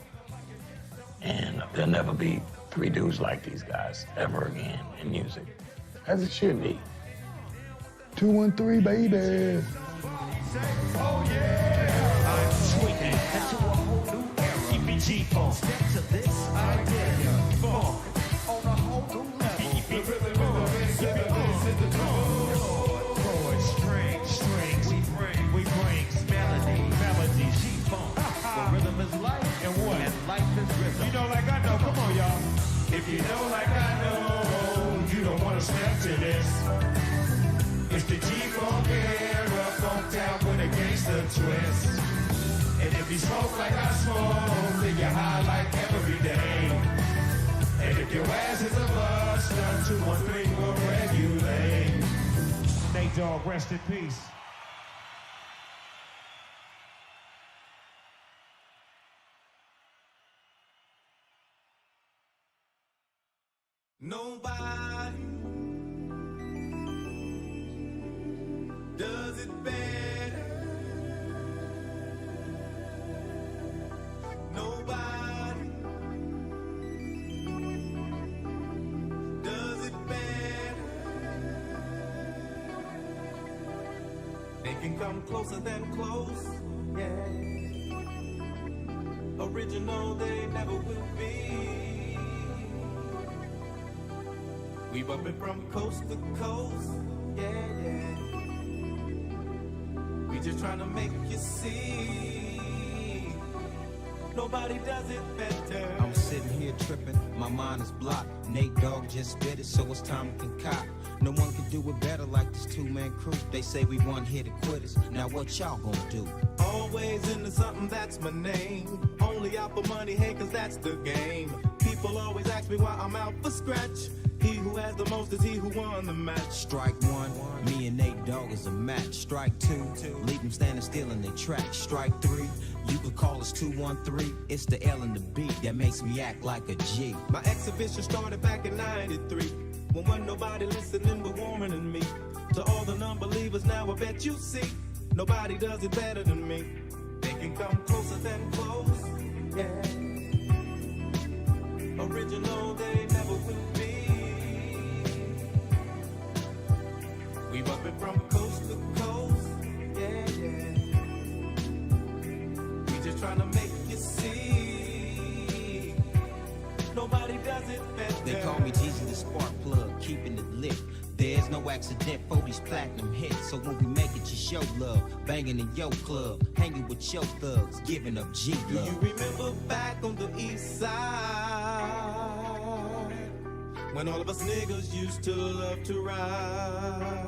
And there'll never be three dudes like these guys ever again in music, as it should be. 213, baby. Oh yeah, I'm tweaking into a whole new era. EPG funk. Step to this idea. Funk on a whole new level. Chords, strings, we bring melody, G-funk. The rhythm is life, and what? And life is rhythm. step to this. It's the G-Funk era, funked out with a gangster twist. And if you smoke like I smoke, then you're high like every day. And if your ass is a buster, 213 will regulate. Nate Dogg, rest in peace. Nobody does it better. Nobody does it better. They can come closer than close, yeah. Original they never will be. We bumpin' from coast to coast, yeah, yeah. We just tryna make you see. Nobody does it better. I'm sitting here tripping, my mind is blocked. Nate Dogg just spit it, so it's time to concoct. No one can do it better like this two-man crew. They say we one here to quitters. Now what y'all gonna do? Always into something, that's my name. Only out for money, hey, cause that's the game. People always ask me why I'm out for scratch. He who has the most is he who won the match. Strike one, me and Nate Dogg is a match. Strike two, leave them standing still in their track. Strike three, you could call us 213. It's the L and the B that makes me act like a G. My exhibition started back in '93, when wasn't nobody listening but warmer than me. To all the non-believers now I bet you see, nobody does it better than me. They can come closer than close, yeah. Original they never will be. We bumpin' from coast to coast, yeah, yeah. We just tryna make you see. Nobody does it better. They call me Jeezy the spark plug, keeping it lit. There's no accident for these platinum hits. So when we make it, you show love. Banging in your club, hanging with your thugs, giving up G love. Do you remember back on the east side, when all of us niggas used to love to ride?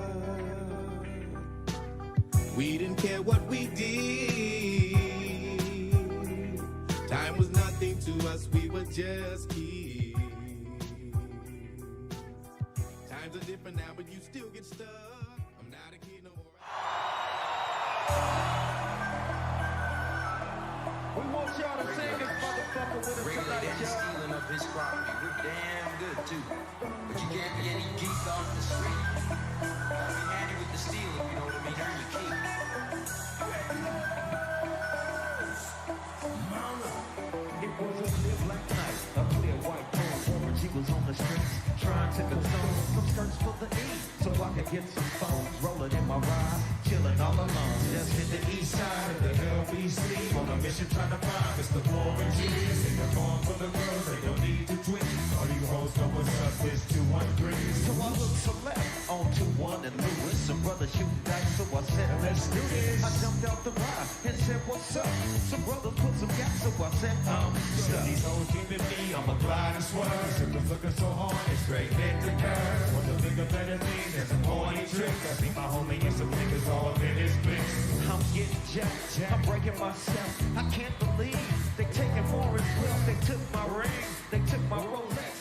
We didn't care what we did. Time was nothing to us, we were just kids. Times are different now, but you still get stuck. I'm not a kid no more. We want y'all to sing this motherfucker with us tonight, y'all. Stealing up his property, we're damn good too. But you can't be any geek off the street. Be handy with the stealing, you know what I mean? Earn your keep. It was a clear black night, a clear white man. Warren G was on the streets, trying to console some skirts for the E, so I could get some phones. Rolling in my ride, chilling all alone. Just hit the east side of the LBC, on a mission trying to find Mr. Warren G. Sing a song for the girls, they don't need to tweet. All you hoes know what's up, it's 213. So I looked to left on 21 and Lewis. Some brothers shooting dice, so I said, let's do this. I jumped out the ride and said, what's up? Some brothers put some gas, so I said, stuck. These hoes keeping me, I'm a glide and swerve. Strippers looking so hard, it's straight hit the curve. Want to bigger, better things, and some horny tricks. I see my homie and some niggas all up in his mix. I'm getting jacked, I'm breaking myself. I can't believe they taking Warren's wealth. They took my ring, they took my Rolex.